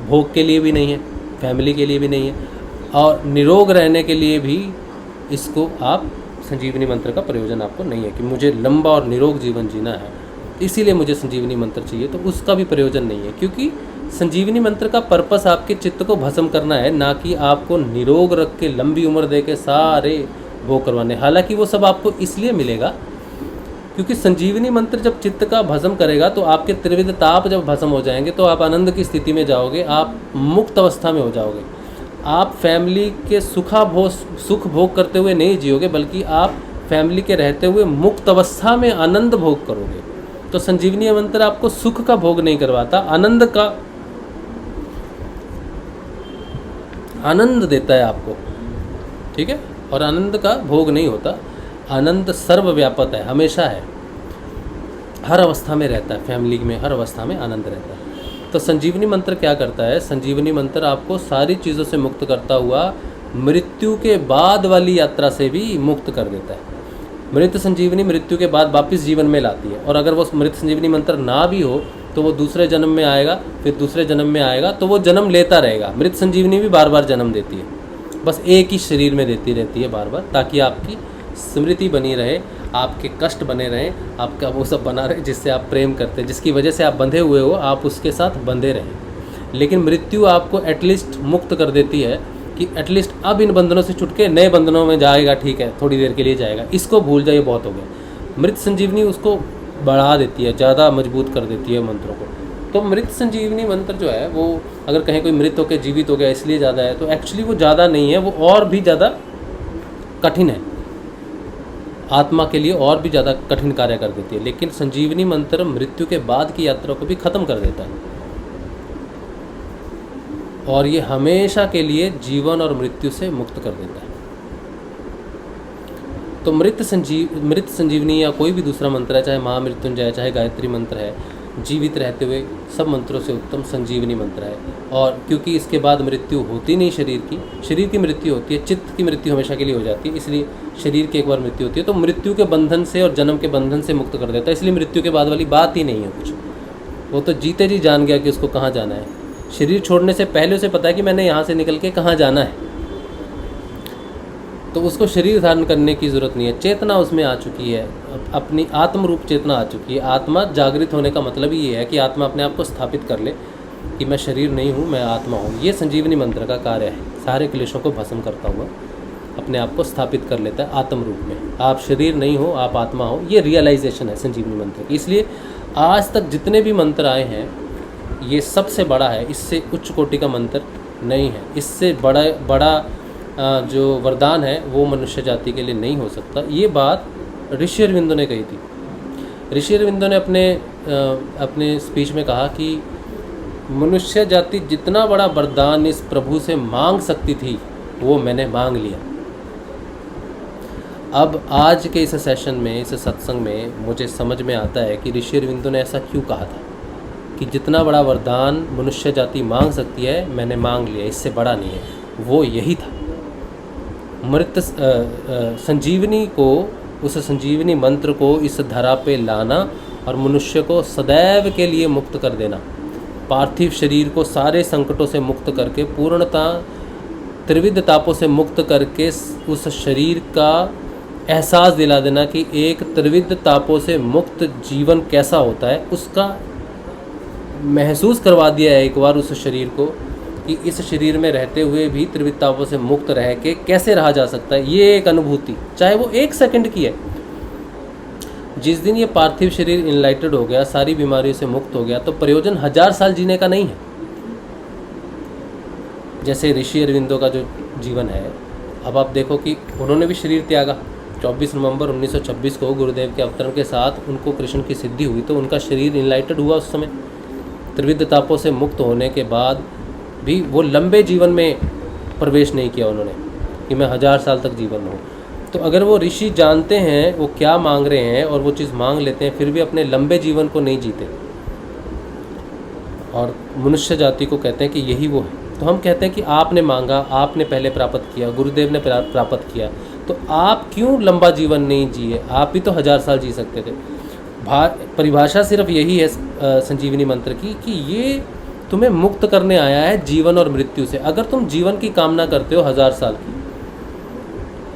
भोग के लिए भी नहीं है, फैमिली के लिए भी नहीं है, और निरोग रहने के लिए भी इसको आप संजीवनी मंत्र का प्रयोजन आपको नहीं है कि मुझे लंबा और निरोग जीवन जीना है इसीलिए मुझे संजीवनी मंत्र चाहिए, तो उसका भी प्रयोजन नहीं है। क्योंकि संजीवनी मंत्र का पर्पस आपके चित्त को भस्म करना है, ना कि आपको निरोग रख के लंबी उम्र दे के सारे भोग करवाने। हालांकि वो सब आपको इसलिए मिलेगा क्योंकि संजीवनी मंत्र जब चित्त का भस्म करेगा तो आपके त्रिविध ताप जब भस्म हो जाएंगे तो आप आनंद की स्थिति में जाओगे, आप मुक्त अवस्था में हो जाओगे। आप फैमिली के सुख भोग करते हुए नहीं जियोगे, बल्कि आप फैमिली के रहते हुए मुक्त अवस्था में आनंद भोग करोगे। तो संजीवनी मंत्र आपको सुख का भोग नहीं करवाता, आनंद देता है आपको, ठीक है। और आनंद का भोग नहीं होता, आनंद सर्वव्यापक है, हमेशा है, हर अवस्था में रहता है। फैमिली में हर अवस्था में आनंद रहता है। तो संजीवनी मंत्र क्या करता है? संजीवनी मंत्र आपको सारी चीज़ों से मुक्त करता हुआ मृत्यु के बाद वाली यात्रा से भी मुक्त कर देता है। मृत संजीवनी मृत्यु के बाद वापस जीवन में लाती है, और अगर वो मृत संजीवनी मंत्र ना भी हो तो वो दूसरे जन्म में आएगा, फिर दूसरे जन्म में आएगा, तो वो जन्म लेता रहेगा। मृत संजीवनी भी बार बार जन्म देती है, बस एक ही शरीर में देती रहती है बार बार, ताकि आपकी स्मृति बनी रहे, आपके कष्ट बने रहें, आपका वो सब बना रहे जिससे आप प्रेम करते हैं, जिसकी वजह से आप बंधे हुए हो, आप उसके साथ बंधे रहें। लेकिन मृत्यु आपको एटलीस्ट मुक्त कर देती है कि एटलीस्ट अब इन बंधनों से छुट के नए बंधनों में जाएगा, ठीक है, थोड़ी देर के लिए जाएगा, इसको भूल जाइए, बहुत हो गया। मृत संजीवनी उसको बढ़ा देती है, ज़्यादा मजबूत कर देती है मंत्रों को। तो मृत संजीवनी मंत्र जो है वो, अगर कहीं कोई मृत होकर जीवित हो गया इसलिए ज़्यादा है, तो एक्चुअली वो ज़्यादा नहीं है, वो और भी ज़्यादा कठिन है, आत्मा के लिए और भी ज़्यादा कठिन कार्य कर देती है। लेकिन संजीवनी मंत्र मृत्यु के बाद की यात्रा को भी ख़त्म कर देता है, और ये हमेशा के लिए जीवन और मृत्यु से मुक्त कर देता है। तो मृत संजीवनी या कोई भी दूसरा मंत्र है, चाहे महामृत्युंजय है, चाहे गायत्री मंत्र है, जीवित रहते हुए सब मंत्रों से उत्तम संजीवनी मंत्र है। और क्योंकि इसके बाद मृत्यु होती नहीं, शरीर की मृत्यु होती है, चित्त की मृत्यु हमेशा के लिए हो जाती है, इसलिए शरीर की एक बार मृत्यु होती है, तो मृत्यु के बंधन से और जन्म के बंधन से मुक्त कर देता है। इसलिए मृत्यु के बाद वाली बात ही नहीं है कुछ, वो तो जीते जी जान गया कि उसको कहाँ जाना है। शरीर छोड़ने से पहले उसे पता है कि मैंने यहाँ से निकल के कहाँ जाना है। तो उसको शरीर धारण करने की ज़रूरत नहीं है। चेतना उसमें आ चुकी है, अपनी आत्म रूप चेतना आ चुकी है। आत्मा जागृत होने का मतलब ही ये है कि आत्मा अपने आप को स्थापित कर ले कि मैं शरीर नहीं हूँ, मैं आत्मा हूँ। ये संजीवनी मंत्र का कार्य है, सारे क्लेशों को भस्म करता हुआ अपने आप को स्थापित कर लेता है आत्म रूप में। आप शरीर नहीं हो, आप आत्मा हो, ये रियलाइजेशन है संजीवनी मंत्र की। इसलिए आज तक जितने भी मंत्र आए हैं ये सबसे बड़ा है, इससे उच्च कोटि का मंत्र नहीं है। इससे बड़ा जो वरदान है वो मनुष्य जाति के लिए नहीं हो सकता। ये बात ऋषि अरविंदो ने कही थी। ऋषि अरविंदो ने अपने स्पीच में कहा कि मनुष्य जाति जितना बड़ा वरदान इस प्रभु से मांग सकती थी वो मैंने मांग लिया। अब आज के इस सेशन में, इस सत्संग में मुझे समझ में आता है कि ऋषि अरविंदो ने ऐसा क्यों कहा था कि जितना बड़ा वरदान मनुष्य जाति मांग सकती है मैंने मांग लिया, इससे बड़ा नहीं है। वो यही था, मृत संजीवनी को, उस संजीवनी मंत्र को इस धरा पे लाना और मनुष्य को सदैव के लिए मुक्त कर देना। पार्थिव शरीर को सारे संकटों से मुक्त करके, पूर्णता त्रिविध तापों से मुक्त करके उस शरीर का एहसास दिला देना कि एक त्रिविध तापों से मुक्त जीवन कैसा होता है, उसका महसूस करवा दिया है एक बार उस शरीर को कि इस शरीर में रहते हुए भी त्रिविध तापों से मुक्त रह के कैसे रहा जा सकता है। ये एक अनुभूति, चाहे वो 1 सेकंड की है। जिस दिन ये पार्थिव शरीर इनलाइटेड हो गया, सारी बीमारियों से मुक्त हो गया, तो प्रयोजन 1000 साल जीने का नहीं है। जैसे ऋषि अरविंदो का जो जीवन है, अब आप देखो कि उन्होंने भी शरीर त्यागा। 24 नवंबर 1926 को गुरुदेव के अवतरण के साथ उनको कृष्ण की सिद्धि हुई, तो उनका शरीर इनलाइटेड हुआ। उस समय त्रिविध तापों से मुक्त होने के बाद भी वो लंबे जीवन में प्रवेश नहीं किया उन्होंने कि मैं 1000 साल तक जीवन हूँ। तो अगर वो ऋषि जानते हैं वो क्या मांग रहे हैं और वो चीज़ मांग लेते हैं, फिर भी अपने लंबे जीवन को नहीं जीते और मनुष्य जाति को कहते हैं कि यही वो है। तो हम कहते हैं कि आपने मांगा, आपने पहले प्राप्त किया, गुरुदेव ने प्राप्त किया, तो आप क्यों लंबा जीवन नहीं जिए? आप भी तो 1000 साल जी सकते थे। परिभाषा सिर्फ यही है संजीवनी मंत्र की कि ये तुम्हें मुक्त करने आया है जीवन और मृत्यु से। अगर तुम जीवन की कामना करते हो 1000 साल की,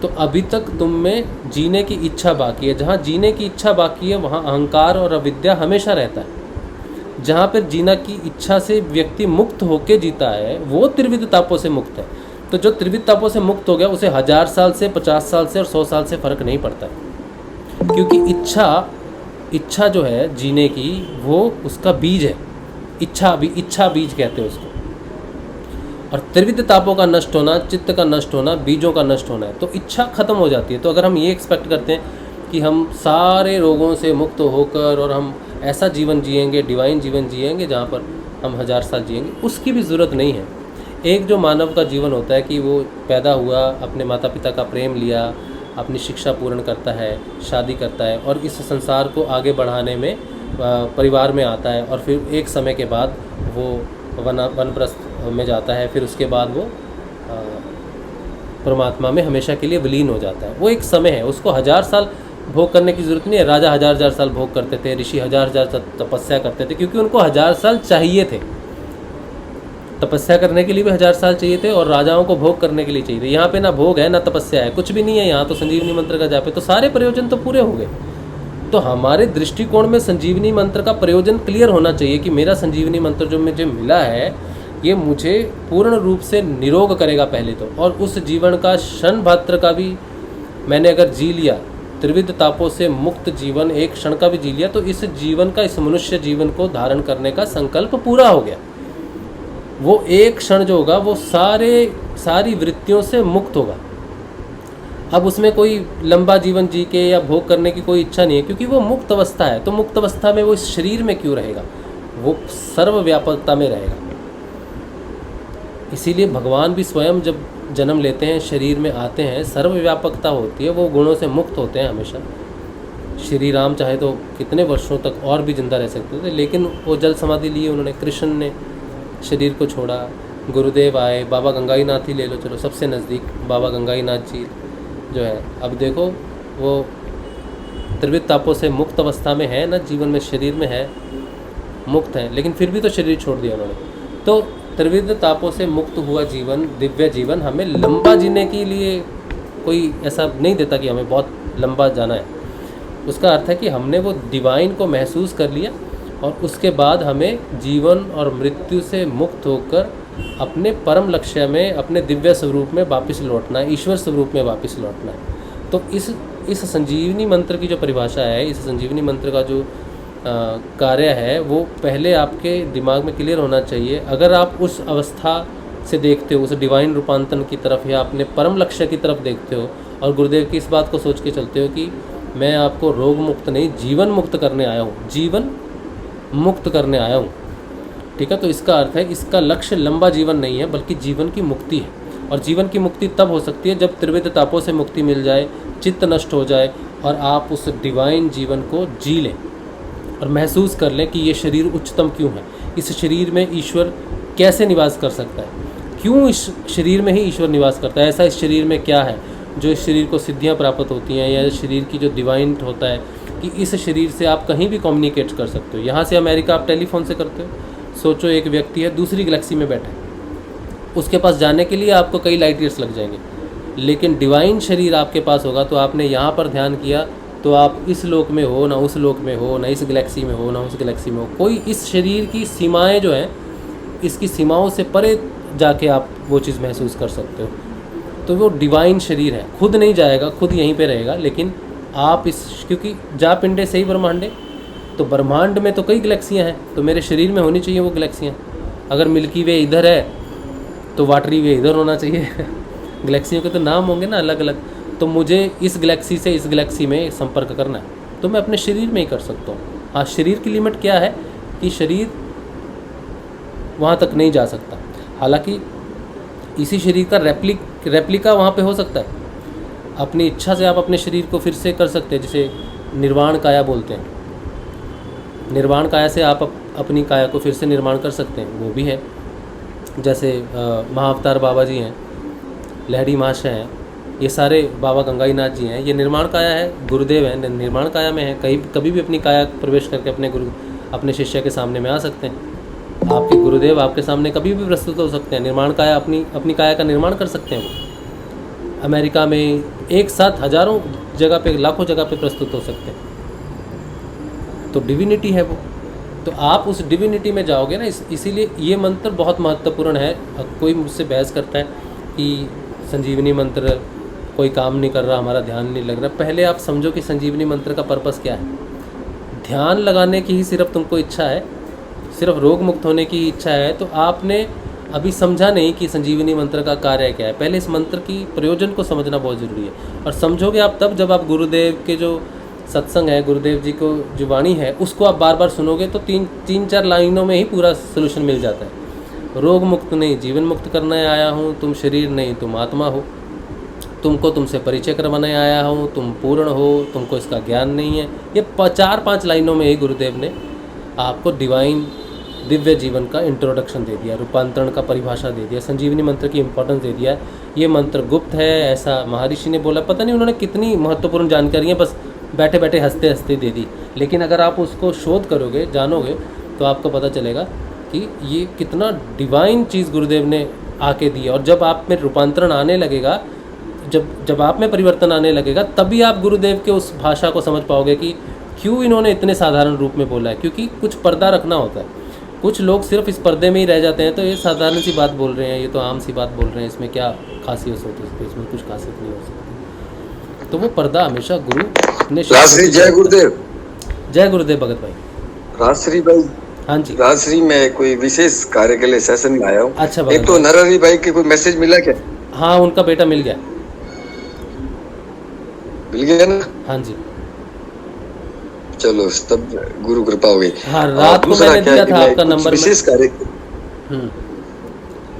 तो अभी तक तुम में जीने की इच्छा बाकी है। जहाँ जीने की इच्छा बाकी है वहाँ अहंकार और अविद्या हमेशा रहता है। जहाँ पर जीना की इच्छा से व्यक्ति मुक्त होके जीता है वो त्रिविध तापों से मुक्त है। तो जो त्रिविध तापों से मुक्त हो गया उसे 1000 साल से, 50 साल से और 100 साल से फ़र्क नहीं पड़ता है, क्योंकि इच्छा जो है जीने की वो उसका बीज है। इच्छा बीज कहते हैं उसको। और त्रिविध तापों का नष्ट होना, चित्त का नष्ट होना, बीजों का नष्ट होना है, तो इच्छा खत्म हो जाती है। तो अगर हम ये एक्सपेक्ट करते हैं कि हम सारे रोगों से मुक्त होकर और हम ऐसा जीवन जिएंगे, डिवाइन जीवन जिएंगे जहाँ पर हम 1000 साल जिएंगे, उसकी भी ज़रूरत नहीं है। एक जो मानव का जीवन होता है कि वो पैदा हुआ, अपने माता पिता का प्रेम लिया, अपनी शिक्षा पूर्ण करता है, शादी करता है और इस संसार को आगे बढ़ाने में परिवार में आता है, और फिर एक समय के बाद वो वनप्रस्थ में जाता है, फिर उसके बाद वो परमात्मा में हमेशा के लिए विलीन हो जाता है। वो एक समय है, उसको 1000 साल भोग करने की ज़रूरत नहीं है। राजा 1000 साल भोग करते थे, ऋषि 1000 तपस्या करते थे, क्योंकि उनको 1000 साल चाहिए थे। तपस्या करने के लिए भी 1000 साल चाहिए थे और राजाओं को भोग करने के लिए चाहिए थे। यहाँ पे ना भोग है ना तपस्या है, कुछ भी नहीं है यहाँ। तो संजीवनी मंत्र का जाप है, तो सारे प्रयोजन तो पूरे हो गए। तो हमारे दृष्टिकोण में संजीवनी मंत्र का प्रयोजन क्लियर होना चाहिए कि मेरा संजीवनी मंत्र जो मुझे मिला है ये मुझे पूर्ण रूप से निरोग करेगा पहले तो, और उस जीवन का क्षण मात्र का भी मैंने अगर जी लिया, त्रिविध तापों से मुक्त जीवन एक क्षण का भी जी लिया, तो इस जीवन का, इस मनुष्य जीवन को धारण करने का संकल्प पूरा हो गया। वो एक क्षण जो होगा वो सारी वृत्तियों से मुक्त होगा। अब उसमें कोई लंबा जीवन जी के या भोग करने की कोई इच्छा नहीं है, क्योंकि वो मुक्त अवस्था है। तो मुक्त अवस्था में वो इस शरीर में क्यों रहेगा? वो सर्वव्यापकता में रहेगा। इसीलिए भगवान भी स्वयं जब जन्म लेते हैं, शरीर में आते हैं, सर्वव्यापकता होती है, वो गुणों से मुक्त होते हैं हमेशा। श्री राम चाहे तो कितने वर्षों तक और भी जिंदा रह सकते थे, लेकिन वो जल समाधि लिए उन्होंने। कृष्ण ने शरीर को छोड़ा, गुरुदेव आए, बाबा गंगाईनाथ ही ले लो, चलो सबसे नज़दीक बाबा गंगाईनाथ जी जो है। अब देखो वो त्रिविध तापों से मुक्त अवस्था में है ना, जीवन में, शरीर में है, मुक्त है, लेकिन फिर भी तो शरीर छोड़ दिया उन्होंने। तो त्रिविध तापों से मुक्त हुआ जीवन, दिव्य जीवन हमें लंबा जीने के लिए कोई ऐसा नहीं देता कि हमें बहुत लंबा जाना है। उसका अर्थ है कि हमने वो डिवाइन को महसूस कर लिया और उसके बाद हमें जीवन और मृत्यु से मुक्त होकर अपने परम लक्ष्य में, अपने दिव्य स्वरूप में वापस लौटना है, ईश्वर स्वरूप में वापस लौटना है। तो इस संजीवनी मंत्र की जो परिभाषा है, इस संजीवनी मंत्र का जो कार्य है, वो पहले आपके दिमाग में क्लियर होना चाहिए। अगर आप उस अवस्था से देखते हो, उस डिवाइन रूपांतरण की तरफ या अपने परम लक्ष्य की तरफ देखते हो और गुरुदेव की इस बात को सोच के चलते हो कि मैं आपको रोग मुक्त नहीं, जीवन मुक्त करने आया हूँ, जीवन मुक्त करने आया हूँ, ठीक है। तो इसका अर्थ है, इसका लक्ष्य लंबा जीवन नहीं है बल्कि जीवन की मुक्ति है। और जीवन की मुक्ति तब हो सकती है जब त्रिविध तापों से मुक्ति मिल जाए, चित्त नष्ट हो जाए और आप उस डिवाइन जीवन को जी लें और महसूस कर लें कि ये शरीर उच्चतम क्यों है, इस शरीर में ईश्वर कैसे निवास कर सकता है, क्यों इस शरीर में ही ईश्वर निवास करता है, ऐसा इस शरीर में क्या है जो इस शरीर को सिद्धियां प्राप्त होती हैं, या इस शरीर की जो डिवाइन होता है कि इस शरीर से आप कहीं भी कम्युनिकेट कर सकते हो। यहाँ से अमेरिका आप टेलीफोन से करते हो। सोचो एक व्यक्ति है दूसरी गैलेक्सी में बैठा है, उसके पास जाने के लिए आपको कई लाइट ईयर्स लग जाएंगे, लेकिन डिवाइन शरीर आपके पास होगा तो आपने यहाँ पर ध्यान किया तो आप इस लोक में हो, ना उस लोक में हो, ना इस गैलेक्सी में हो, ना उस गैलेक्सी में हो। कोई इस शरीर की सीमाएं जो हैं, इसकी सीमाओं से परे जाके आप वो चीज़ महसूस कर सकते हो। तो वो डिवाइन शरीर है, खुद नहीं जाएगा, खुद यहीं पे रहेगा, लेकिन आप इस, क्योंकि जा पिंडे सही ब्रह्मांडे, तो ब्रह्मांड में तो कई गैलेक्सियाँ हैं, तो मेरे शरीर में होनी चाहिए वो गैलेक्सियाँ। अगर मिल्की वे इधर है तो वाटरी वे इधर होना चाहिए गैलेक्सियों के तो नाम होंगे ना अलग अलग। तो मुझे इस गैलेक्सी से इस गैलेक्सी में संपर्क करना है तो मैं अपने शरीर में ही कर सकता हूँ। हाँ, शरीर की लिमिट क्या है कि शरीर वहाँ तक नहीं जा सकता, हालांकि इसी शरीर का रेप्लिका वहाँ पे हो सकता है। अपनी इच्छा से आप अपने शरीर को फिर से कर सकते हैं, जिसे निर्वाण काया बोलते हैं। निर्वाण काया से आप अपनी काया को फिर से निर्माण कर सकते हैं, वो भी है। जैसे महाअवतार बाबा जी हैं, लहड़ी महाशय हैं, ये सारे बाबा गंगाई नाथ जी हैं, ये निर्माण काया है। गुरुदेव हैं, निर्माण काया में है, कभी भी अपनी काया प्रवेश करके अपने शिष्य के सामने में आ सकते हैं। आपके गुरुदेव आपके सामने कभी भी प्रस्तुत हो सकते हैं। निर्माण काया अपनी काया का निर्माण कर सकते हैं। अमेरिका में एक साथ हजारों जगह पे, लाखों जगह पे प्रस्तुत हो सकते हैं। तो डिविनिटी है वो, तो आप उस डिविनिटी में जाओगे ना। इसीलिए ये मंत्र बहुत महत्वपूर्ण है। कोई मुझसे बहस करता है कि संजीवनी मंत्र कोई काम नहीं कर रहा, हमारा ध्यान नहीं लग रहा। पहले आप समझो कि संजीवनी मंत्र का पर्पस क्या है। ध्यान लगाने की ही सिर्फ तुमको इच्छा है, सिर्फ रोग मुक्त होने की इच्छा है, तो आपने अभी समझा नहीं कि संजीवनी मंत्र का कार्य क्या है। पहले इस मंत्र की प्रयोजन को समझना बहुत ज़रूरी है, और समझोगे आप तब जब आप गुरुदेव के जो सत्संग है, गुरुदेव जी को जो वाणी है, उसको आप बार बार सुनोगे तो तीन चार लाइनों में ही पूरा सोल्यूशन मिल जाता है। रोग मुक्त नहीं, जीवन मुक्त करने आया हूँ, तुम शरीर नहीं तुम आत्मा हो, तुमको तुमसे परिचय करवाने आया हूँ, तुम पूर्ण हो, तुमको इसका ज्ञान नहीं है। ये 4-5 लाइनों में ही गुरुदेव ने आपको डिवाइन दिव्य जीवन का इंट्रोडक्शन दे दिया, रूपांतरण का परिभाषा दे दिया, संजीवनी मंत्र की इंपॉर्टेंस दे दिया। ये मंत्र गुप्त है ऐसा महर्षि ने बोला। पता नहीं उन्होंने कितनी महत्वपूर्ण जानकारियाँ बस बैठे बैठे हंसते हंसते दे दी, लेकिन अगर आप उसको शोध करोगे, जानोगे, तो आपको पता चलेगा कि ये कितना डिवाइन चीज़ गुरुदेव ने आके दी। और जब आप में रूपांतरण आने लगेगा, जब आप में परिवर्तन आने लगेगा, तभी आप गुरुदेव के उस भाषा को समझ पाओगे कि क्यों इन्होंने इतने साधारण रूप में बोला है। क्योंकि कुछ पर्दा रखना होता है। कुछ लोग सिर्फ इस पर्दे में ही रह जाते हैं, तो ये साधारण सी बात बोल रहे हैं, ये तो आम सी बात बोल रहे हैं, इसमें क्या खासियत होती है, इसमें कुछ खासियत नहीं हो सकती। तो वो पर्दा हमेशा गुरु ने। जय गुरुदेव। जय गुरुदेव भगत भाई। राजश्री भाई। हाँ जी। राजश्री में कोई विशेष कार्य के लिए सेशन में आया हूँ। अच्छा। एक तो नरहरि भाई के कोई मैसेज मिला क्या? हाँ, उनका बेटा मिल गया ना? हाँ जी। चलो, तब गुरु कृपा हो गई। हाँ, रात को मैंने दिया था आपका नंबर। विशेष कार्य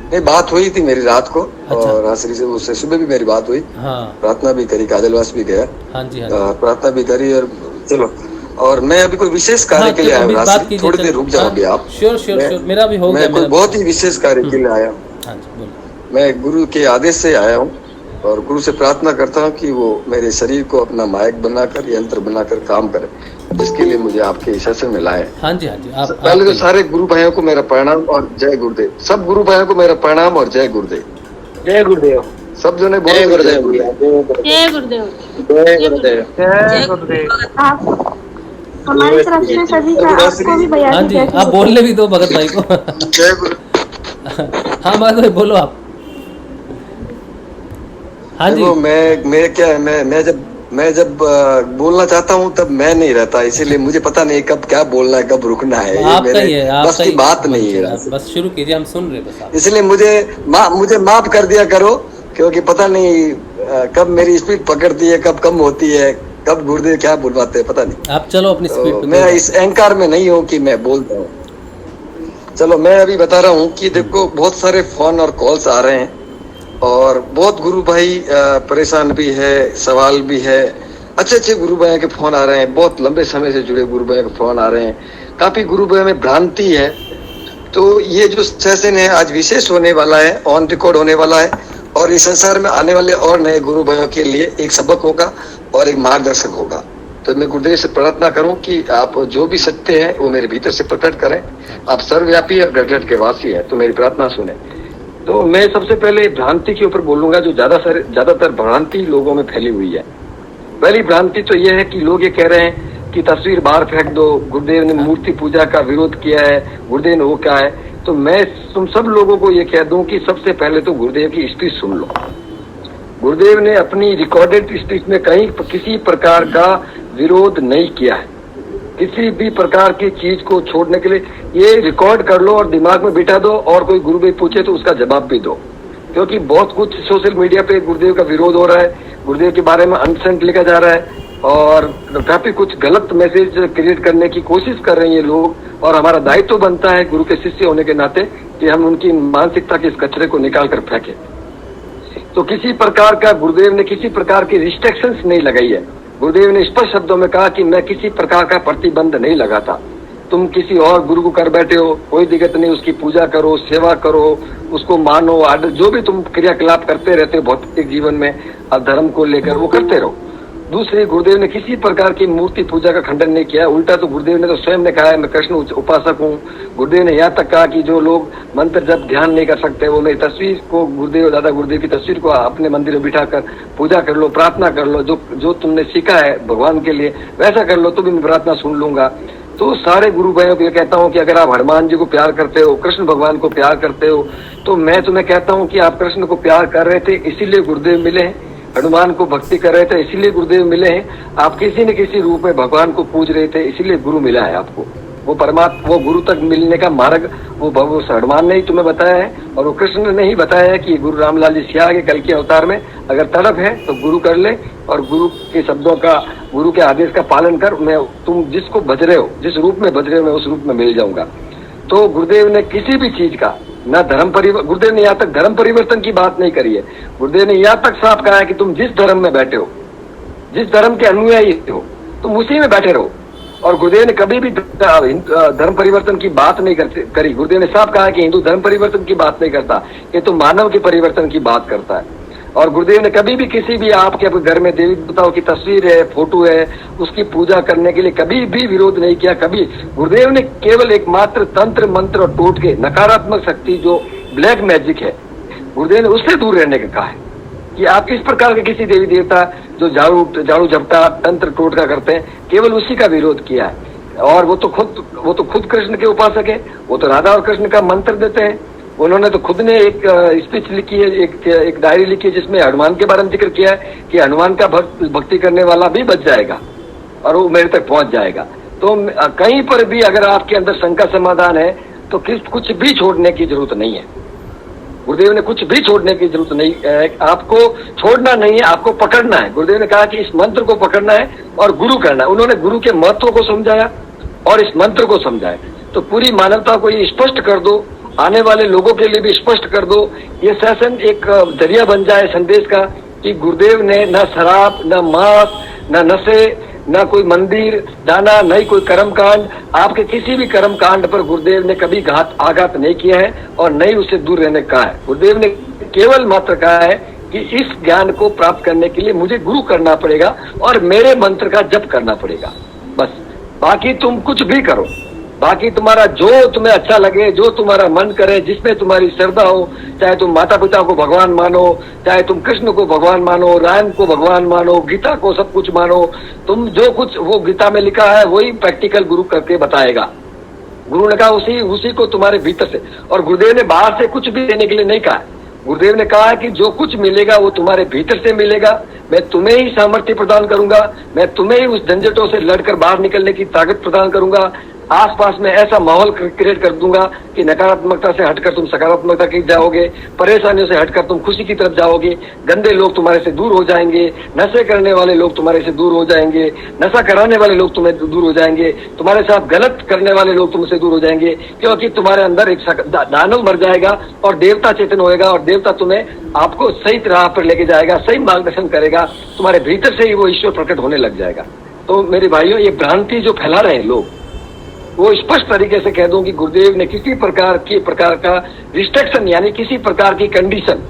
नहीं, बात हुई थी मेरी रात को। अच्छा। और राजश्री से उससे सुबह भी मेरी बात हुई। हाँ। प्रार्थना भी करी, काजलवास भी गया। हाँ जी। प्रार्थना भी करी। और चलो, और मैं अभी कोई विशेष कार्य के लिए आया हूँ। थोड़ी देर रुक जाओगे आप? श्योर, मेरा भी हो गया। मैं कोई बहुत ही विशेष कार्य के लिए आया हूँ। हाँ जी, बोलो। मैं गुरु के आदेश से आया हूँ और गुरु से प्रार्थना करता हूँ कि वो मेरे शरीर को अपना मायक बनाकर, यंत्र बनाकर काम करे, जिसके लिए मुझे आपके सेशन में लाए। हाँ जी, हाँ जी। पहले तो सारे गुरु भाइयों को मेरा प्रणाम और जय गुरुदेव। सब गुरु भाइयों को मेरा प्रणाम और जय गुरुदेव। जय गुरुदेव। सब जने जय बोलो गुरुदेव जय गुरुदेव। जय गुरुदेव। जय गुरुदेव। जय गुरुदेव। आप हमारी तरफ से सभी का आपको भी भैया हाँ जी जी, जैसे आप बोलने भी दो भगत भाई को। जय गुरु। हाँ भगत भाई बोलो आप। हाँ जी, देखो मैं क्या मैं जब बोलना चाहता हूँ तब मैं नहीं रहता, इसीलिए मुझे पता नहीं कब क्या बोलना है कब रुकना है। ये आपका ही है, मेरे बस आपका की ही बात नहीं मंच है। आप बस शुरू कीजिए, हम सुन रहे हैं बस आप। इसलिए मुझे माफ कर दिया करो, क्योंकि पता नहीं कब मेरी स्पीड पकड़ती है, कब कम होती है, कब गुरुदेव क्या बुलवाते हैं, पता नहीं। आप चलो अपनी स्पीड तो पे। मैं इस अहंकार में नहीं हूँ कि मैं बोलता हूँ। चलो मैं अभी बता रहा हूँ कि देखो बहुत सारे फोन और कॉल्स आ रहे हैं और बहुत गुरु भाई परेशान भी है, सवाल भी है। अच्छे गुरु भाई के फोन आ रहे हैं, बहुत लंबे समय से जुड़े गुरु भाई के फोन आ रहे हैं। काफी गुरु भाई में भ्रांति है। तो ये जो सेशन है आज विशेष होने वाला है, ऑन रिकॉर्ड होने वाला है और इस संसार में आने वाले और नए गुरु भाइयों के लिए एक सबक होगा और एक मार्गदर्शक होगा। तो मैं गुरुदेव से प्रार्थना करूं कि आप जो भी सत्य है वो मेरे भीतर से प्रकट करें। आप सर्वव्यापी और गढ़ के वासी है, तो मेरी प्रार्थना सुने। तो मैं सबसे पहले भ्रांति के ऊपर बोलूंगा, जो ज्यादातर भ्रांति लोगों में फैली हुई है। पहली भ्रांति तो यह है कि लोग ये कह रहे हैं कि तस्वीर बाहर फेंक दो, गुरुदेव ने मूर्ति पूजा का विरोध किया है, गुरुदेव ने वो क्या है। तो मैं तुम सब लोगों को ये कह दूं कि सबसे पहले तो गुरुदेव की स्पीच सुन लो। गुरुदेव ने अपनी रिकॉर्डेड स्पीच में कहीं किसी प्रकार का विरोध नहीं किया है। किसी भी प्रकार की चीज को छोड़ने के लिए ये रिकॉर्ड कर लो और दिमाग में बिठा दो, और कोई गुरुदेव पूछे तो उसका जवाब भी दो। क्योंकि बहुत कुछ सोशल मीडिया पे गुरुदेव का विरोध हो रहा है, गुरुदेव के बारे में अनसेंट लिखा जा रहा है और काफी कुछ गलत मैसेज क्रिएट करने की कोशिश कर रहे हैं ये लोग। और हमारा दायित्व तो बनता है गुरु के शिष्य होने के नाते कि हम उनकी मानसिकता के इस कचरे को निकाल कर फेंके। तो किसी प्रकार का गुरुदेव ने किसी प्रकार की रिस्ट्रिक्शंस नहीं लगाई है। गुरुदेव ने स्पष्ट शब्दों में कहा कि मैं किसी प्रकार का प्रतिबंध नहीं लगाता। तुम किसी और गुरु को कर बैठे हो, कोई दिक्कत नहीं, उसकी पूजा करो, सेवा करो, उसको मानो, जो भी तुम क्रियाकलाप करते रहते हो भौतिक जीवन में अब धर्म को लेकर, वो करते रहो। दूसरी, गुरुदेव ने किसी प्रकार की मूर्ति पूजा का खंडन नहीं किया। उल्टा तो गुरुदेव ने तो स्वयं ने कहा है मैं कृष्ण उपासक हूँ। गुरुदेव ने यहाँ तक कहा कि जो लोग मंत्र जब ध्यान नहीं कर सकते वो मेरी तस्वीर को, दादा गुरुदेव की तस्वीर को अपने मंदिर में बिठा कर पूजा कर लो, प्रार्थना कर लो, जो तुमने सीखा है भगवान के लिए वैसा कर लो, तो भी मैं प्रार्थना सुन लूंगा। तो सारे गुरु भाइयों को ये कहता हूँ कि अगर आप हनुमान जी को प्यार करते हो, कृष्ण भगवान को प्यार करते हो, तो मैं तुम्हें कहता हूँ कि आप कृष्ण को प्यार कर रहे थे इसीलिए गुरुदेव मिले हैं, हनुमान को भक्ति कर रहे थे इसीलिए गुरुदेव मिले हैं, आप किसी न किसी रूप में भगवान को पूज रहे थे इसीलिए गुरु मिला है आपको। वो परमात्मा, वो गुरु तक मिलने का मार्ग वो हनुमान ने ही तुम्हें बताया है और वो कृष्ण ने ही बताया है कि गुरु रामलाल जी सिया के कल के अवतार में अगर तड़प है तो गुरु कर ले और गुरु के शब्दों का, गुरु के आदेश का पालन कर। मैं तुम जिसको भज रहे हो, जिस रूप में भज रहे हो, मैं उस रूप में मिल जाऊंगा। तो गुरुदेव ने किसी भी चीज का ना गुरुदेव ने यहाँ तक धर्म परिवर्तन की बात नहीं करी है। गुरुदेव ने यहाँ तक साफ कहा है कि तुम जिस धर्म में बैठे हो, जिस धर्म के अनुयायी हो, तुम उसी में बैठे रहो। और गुरुदेव ने कभी भी धर्म परिवर्तन की बात नहीं करी। गुरुदेव ने साफ कहा है कि हिंदू धर्म परिवर्तन की बात नहीं करता, ये तो मानव के परिवर्तन की बात करता है। और गुरुदेव ने कभी भी किसी भी आपके घर में देवी देवताओं की तस्वीर है, फोटो है, उसकी पूजा करने के लिए कभी भी विरोध नहीं किया। कभी गुरुदेव ने केवल एकमात्र तंत्र मंत्र और टोटके, नकारात्मक शक्ति जो ब्लैक मैजिक है, गुरुदेव ने उससे दूर रहने का कहा है कि आप किस प्रकार के किसी देवी देवता जो झाड़ू झपटा तंत्र टोटका करते हैं, केवल उसी का विरोध किया है। और वो तो खुद कृष्ण के उपासक है, वो तो राधा और कृष्ण का मंत्र देते हैं। उन्होंने तो खुद ने एक स्पीच लिखी है, एक डायरी लिखी है जिसमें हनुमान के बारे में जिक्र किया है कि हनुमान का भक्ति करने वाला भी बच जाएगा और वो मेरे तक पहुंच जाएगा। तो कहीं पर भी अगर आपके अंदर शंका समाधान है तो कुछ भी छोड़ने की जरूरत नहीं है। गुरुदेव ने कुछ भी छोड़ने की जरूरत नहीं है, आपको छोड़ना नहीं है, आपको पकड़ना है। गुरुदेव ने कहा कि इस मंत्र को पकड़ना है और गुरु करना है। उन्होंने गुरु के महत्व को समझाया और इस मंत्र को समझाया। तो पूरी मानवता को ये स्पष्ट कर दो, आने वाले लोगों के लिए भी स्पष्ट कर दो, ये सेशन एक जरिया बन जाए संदेश का कि गुरुदेव ने न शराब, न मांस, न नशे, न कोई मंदिर दाना, न ही कोई कर्मकांड, आपके किसी भी कर्मकांड पर गुरुदेव ने कभी आघात नहीं किया है और न ही उससे दूर रहने का है। गुरुदेव ने केवल मात्र कहा है कि इस ज्ञान को प्राप्त करने के लिए मुझे गुरु करना पड़ेगा और मेरे मंत्र का जप करना पड़ेगा, बस। बाकी तुम कुछ भी करो, बाकी तुम्हारा जो तुम्हें अच्छा लगे, जो तुम्हारा मन करे, जिसमें तुम्हारी श्रद्धा हो, चाहे तुम माता पिता को भगवान मानो, चाहे तुम कृष्ण को भगवान मानो, राम को भगवान मानो, गीता को सब कुछ मानो, तुम जो कुछ वो गीता में लिखा है वही प्रैक्टिकल गुरु करके बताएगा। गुरु ने कहा उसी को तुम्हारे भीतर से, और गुरुदेव ने बाहर से कुछ भी देने के लिए नहीं कहा। गुरुदेव ने कहा है कि जो कुछ मिलेगा वो तुम्हारे भीतर से मिलेगा, मैं तुम्हें ही सामर्थ्य प्रदान करूंगा, मैं तुम्हें ही उस झंझटों से लड़कर बाहर निकलने की ताकत प्रदान करूंगा, आसपास में ऐसा माहौल क्रिएट कर दूंगा कि नकारात्मकता से हटकर तुम सकारात्मकता की जाओगे, परेशानियों से हटकर तुम खुशी की तरफ जाओगे, गंदे लोग तुम्हारे से दूर हो जाएंगे, नशे करने वाले लोग तुम्हारे से दूर हो जाएंगे, नशा कराने वाले लोग तुम्हें दूर हो जाएंगे, तुम्हारे साथ गलत करने वाले लोग तुमसे दूर हो जाएंगे, क्योंकि तुम्हारे अंदर एक दानव मर जाएगा और देवता चेतन होएगा, और देवता तुम्हें आपको सही राह पर लेके जाएगा, सही मार्गदर्शन करेगा, तुम्हारे भीतर से ही वो ईश्वर प्रकट होने लग जाएगा। तो मेरे भाइयों, ये भ्रांति जो फैला रहे हैं लोग, वो स्पष्ट तरीके से कह दूं कि गुरुदेव ने किसी प्रकार का रिस्ट्रिक्शन यानी किसी प्रकार की कंडीशन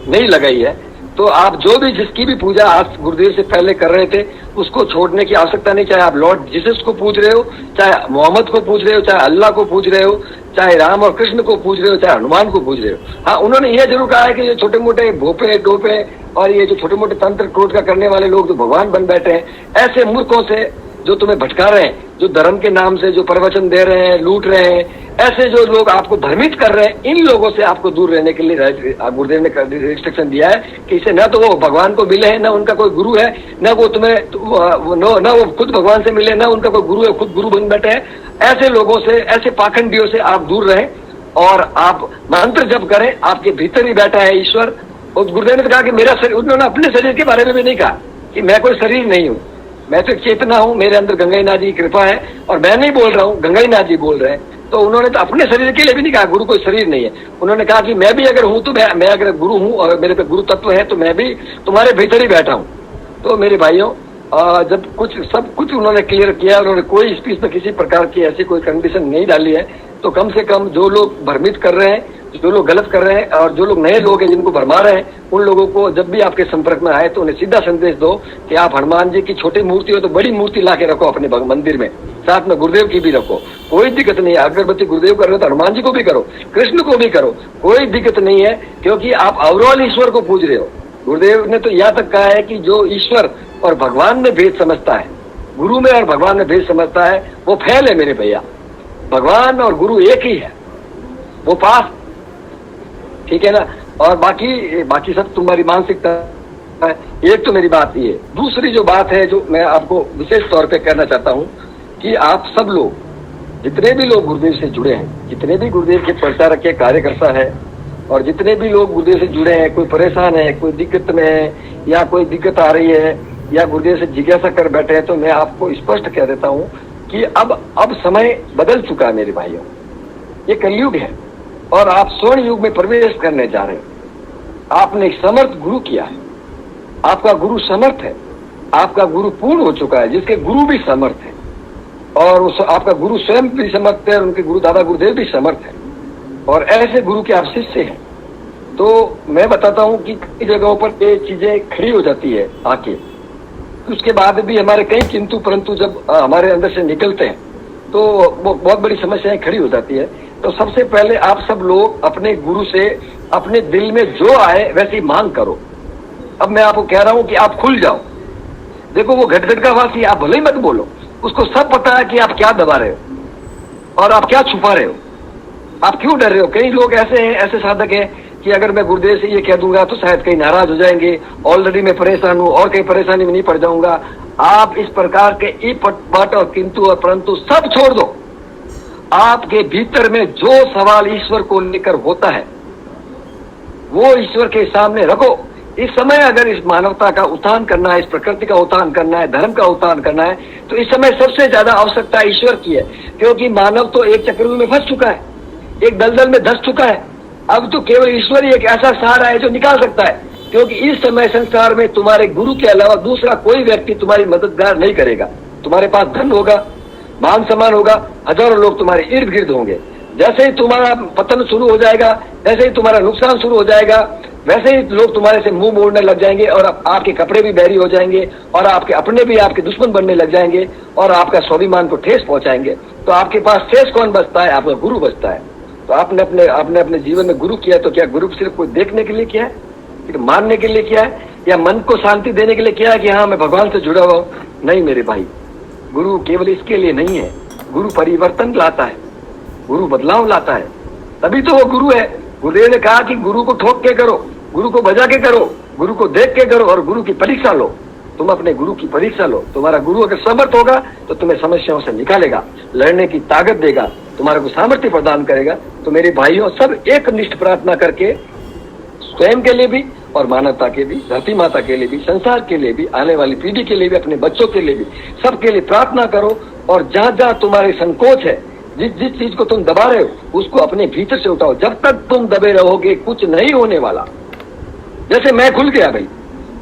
नहीं लगाई है। तो आप जो भी जिसकी भी पूजा आज गुरुदेव से पहले कर रहे थे उसको छोड़ने की आवश्यकता नहीं। चाहे आप लॉर्ड जीसस को पूज रहे हो, चाहे मोहम्मद को पूज रहे हो, चाहे अल्लाह को पूज रहे हो, चाहे राम और कृष्ण को पूज रहे हो, चाहे हनुमान को पूज रहे हो। हाँ, उन्होंने यह जरूर कहा है कि ये छोटे मोटे भोपे टोपे और ये जो छोटे मोटे तंत्र टोटका करने वाले लोग जो भगवान बन बैठे हैं, ऐसे मूर्खों से जो तुम्हें भटका रहे हैं, जो धर्म के नाम से जो प्रवचन दे रहे हैं, लूट रहे हैं, ऐसे जो लोग आपको भ्रमित कर रहे हैं, इन लोगों से आपको दूर रहने के लिए गुरुदेव ने रिस्ट्रिक्शन दिया है कि इसे न तो वो भगवान को मिले हैं, न उनका कोई गुरु है, न वो तुम्हें न वो खुद भगवान से मिले, न उनका कोई गुरु है, खुद गुरु बन बैठे हैं। ऐसे लोगों से, ऐसे पाखंडियों से आप दूर रहें और आप मंत्र जप करें। आपके भीतर ही बैठा है ईश्वर। और गुरुदेव ने कहा कि मेरा शरीर, उन्होंने अपने शरीर के बारे में भी नहीं कहा कि मैं कोई शरीर नहीं हूँ, मैं तो चेतना हूँ, मेरे अंदर गंगाईनाथ जी की कृपा है, और मैं नहीं बोल रहा हूँ, गंगाईनाथ जी बोल रहे हैं। तो उन्होंने तो अपने शरीर के लिए भी नहीं कहा गुरु कोई शरीर नहीं है। उन्होंने कहा कि मैं भी अगर हूँ तो मैं अगर गुरु हूँ और मेरे पे गुरु तत्व है तो मैं भी तुम्हारे भीतर ही बैठा हूँ। तो मेरे भाइयों, जब सब कुछ उन्होंने क्लियर किया, उन्होंने कोई स्पीच में किसी प्रकार की ऐसी कोई कंडीशन नहीं डाली है, तो कम से कम जो लोग भ्रमित कर रहे हैं, जो लोग गलत कर रहे हैं और जो लोग नए लोग हैं जिनको भरमा रहे हैं, उन लोगों को जब भी आपके संपर्क में आए तो उन्हें सीधा संदेश दो कि आप हनुमान जी की छोटी मूर्ति हो तो बड़ी मूर्ति ला के रखो अपने मंदिर में, साथ में गुरुदेव की भी रखो, कोई दिक्कत नहीं है। अगरबत्ती गुरुदेव कर रहे हो तो हनुमान जी को भी करो, कृष्ण को भी करो, कोई दिक्कत नहीं है, क्योंकि आप ओवरऑल ईश्वर को पूज रहे हो। गुरुदेव ने तो यहाँ तक कहा है कि जो ईश्वर और भगवान में भेद समझता है, गुरु में और भगवान में भेद समझता है, वो फैल है मेरे भैया। भगवान और गुरु एक ही है, वो पास, ठीक है ना। और बाकी सब तुम्हारी मानसिकता है। एक तो मेरी बात ये, दूसरी जो बात है जो मैं आपको विशेष तौर पे कहना चाहता हूँ कि आप सब लोग, जितने भी लोग गुरुदेव से जुड़े हैं, जितने भी गुरुदेव के प्रचारक के कार्यकर्ता है, और जितने भी लोग गुरुदेव से जुड़े हैं, कोई परेशान है, कोई दिक्कत में है, या कोई दिक्कत आ रही है, या गुरुदेव से जिज्ञासा कर बैठे हैं, तो मैं आपको स्पष्ट कह देता हूँ कि अब समय बदल चुका है मेरे भाइयों। ये कलयुग है और आप स्वर्ण युग में प्रवेश करने जा रहे हैं। आपने एक समर्थ गुरु किया है, आपका गुरु समर्थ है, आपका गुरु पूर्ण हो चुका है, जिसके गुरु भी समर्थ है, और आपका गुरु स्वयं भी समर्थ है, और उनके गुरु दादा गुरुदेव भी समर्थ है, और ऐसे गुरु के आप शिष्य हैं। तो मैं बताता हूँ कि कई जगहों पर ये चीजें खड़ी हो जाती है आके, उसके बाद भी हमारे कई किंतु परंतु जब हमारे अंदर से निकलते हैं तो वो बहुत बड़ी समस्याएं खड़ी हो जाती है। तो सबसे पहले आप सब लोग अपने गुरु से अपने दिल में जो आए वैसी मांग करो। अब मैं आपको कह रहा हूं कि आप खुल जाओ। देखो, वो घटघट का वासी, आप भले ही मत बोलो, उसको सब पता है कि आप क्या दबा रहे हो और आप क्या छुपा रहे हो, आप क्यों डर रहे हो। कई लोग ऐसे हैं, ऐसे साधक हैं कि अगर मैं गुरुदेव से ये कह दूंगा तो शायद कहीं नाराज हो जाएंगे, ऑलरेडी मैं परेशान हूं और कहीं परेशानी में नहीं पड़ जाऊंगा। आप इस प्रकार के ई पट और किंतु और परंतु सब छोड़ दो। आपके भीतर में जो सवाल ईश्वर को लेकर होता है वो ईश्वर के सामने रखो। इस समय अगर इस मानवता का उत्थान करना है, इस प्रकृति का उत्थान करना है, धर्म का उत्थान करना है, तो इस समय सबसे ज्यादा आवश्यकता ईश्वर की है, क्योंकि मानव तो एक चक्रव्यूह में फंस चुका है, एक दलदल में धंस चुका है। अब तो केवल ईश्वर ही एक ऐसा सहारा है जो निकाल सकता है, क्योंकि इस समय संसार में तुम्हारे गुरु के अलावा दूसरा कोई व्यक्ति तुम्हारी मददगार नहीं करेगा। तुम्हारे पास धन होगा, मान सम्मान होगा, हजारों लोग तुम्हारे इर्द गिर्द होंगे। जैसे ही तुम्हारा पतन शुरू हो जाएगा, जैसे ही तुम्हारा नुकसान शुरू हो जाएगा, वैसे ही लोग तुम्हारे से मुंह मोड़ने लग जाएंगे और आपके कपड़े भी बहरी हो जाएंगे और आपके अपने भी आपके दुश्मन बनने लग जाएंगे और आपका स्वाभिमान को ठेस पहुंचाएंगे। तो आपके पास ठेस कौन बचता है? आपका गुरु बचता है। तो आपने अपने जीवन में गुरु किया, तो क्या गुरु सिर्फ कोई देखने के लिए किया है, सिर्फ मानने के लिए किया है, या मन को शांति देने के लिए किया है कि हाँ मैं भगवान से जुड़ा हुआ हूं? नहीं मेरे भाई, गुरु केवल इसके लिए नहीं है। गुरु परिवर्तन लाता है, गुरु बदलाव लाता है, तभी तो वो गुरु है। गुरुदेव ने कहा कि गुरु को ठोक के करो, गुरु को बजा के करो, गुरु को देख के करो और गुरु की परीक्षा लो। तुम अपने गुरु की परीक्षा लो। तुम्हारा गुरु अगर समर्थ होगा तो तुम्हें समस्याओं से निकालेगा, लड़ने की ताकत देगा, तुम्हारे को सामर्थ्य प्रदान करेगा। तो मेरे भाइयों, सब एक निष्ठ प्रार्थना करके स्वयं के लिए भी और मानवता के भी, धरती माता के लिए भी, संसार के लिए भी, आने वाली पीढ़ी के लिए भी, अपने बच्चों के लिए भी, सबके लिए प्रार्थना करो। और जहां जहां तुम्हारे संकोच है, जिस जिस चीज को तुम दबा रहे हो उसको अपने भीतर से उठाओ। जब तक तुम दबे रहोगे कुछ नहीं होने वाला। जैसे मैं खुल गया भाई,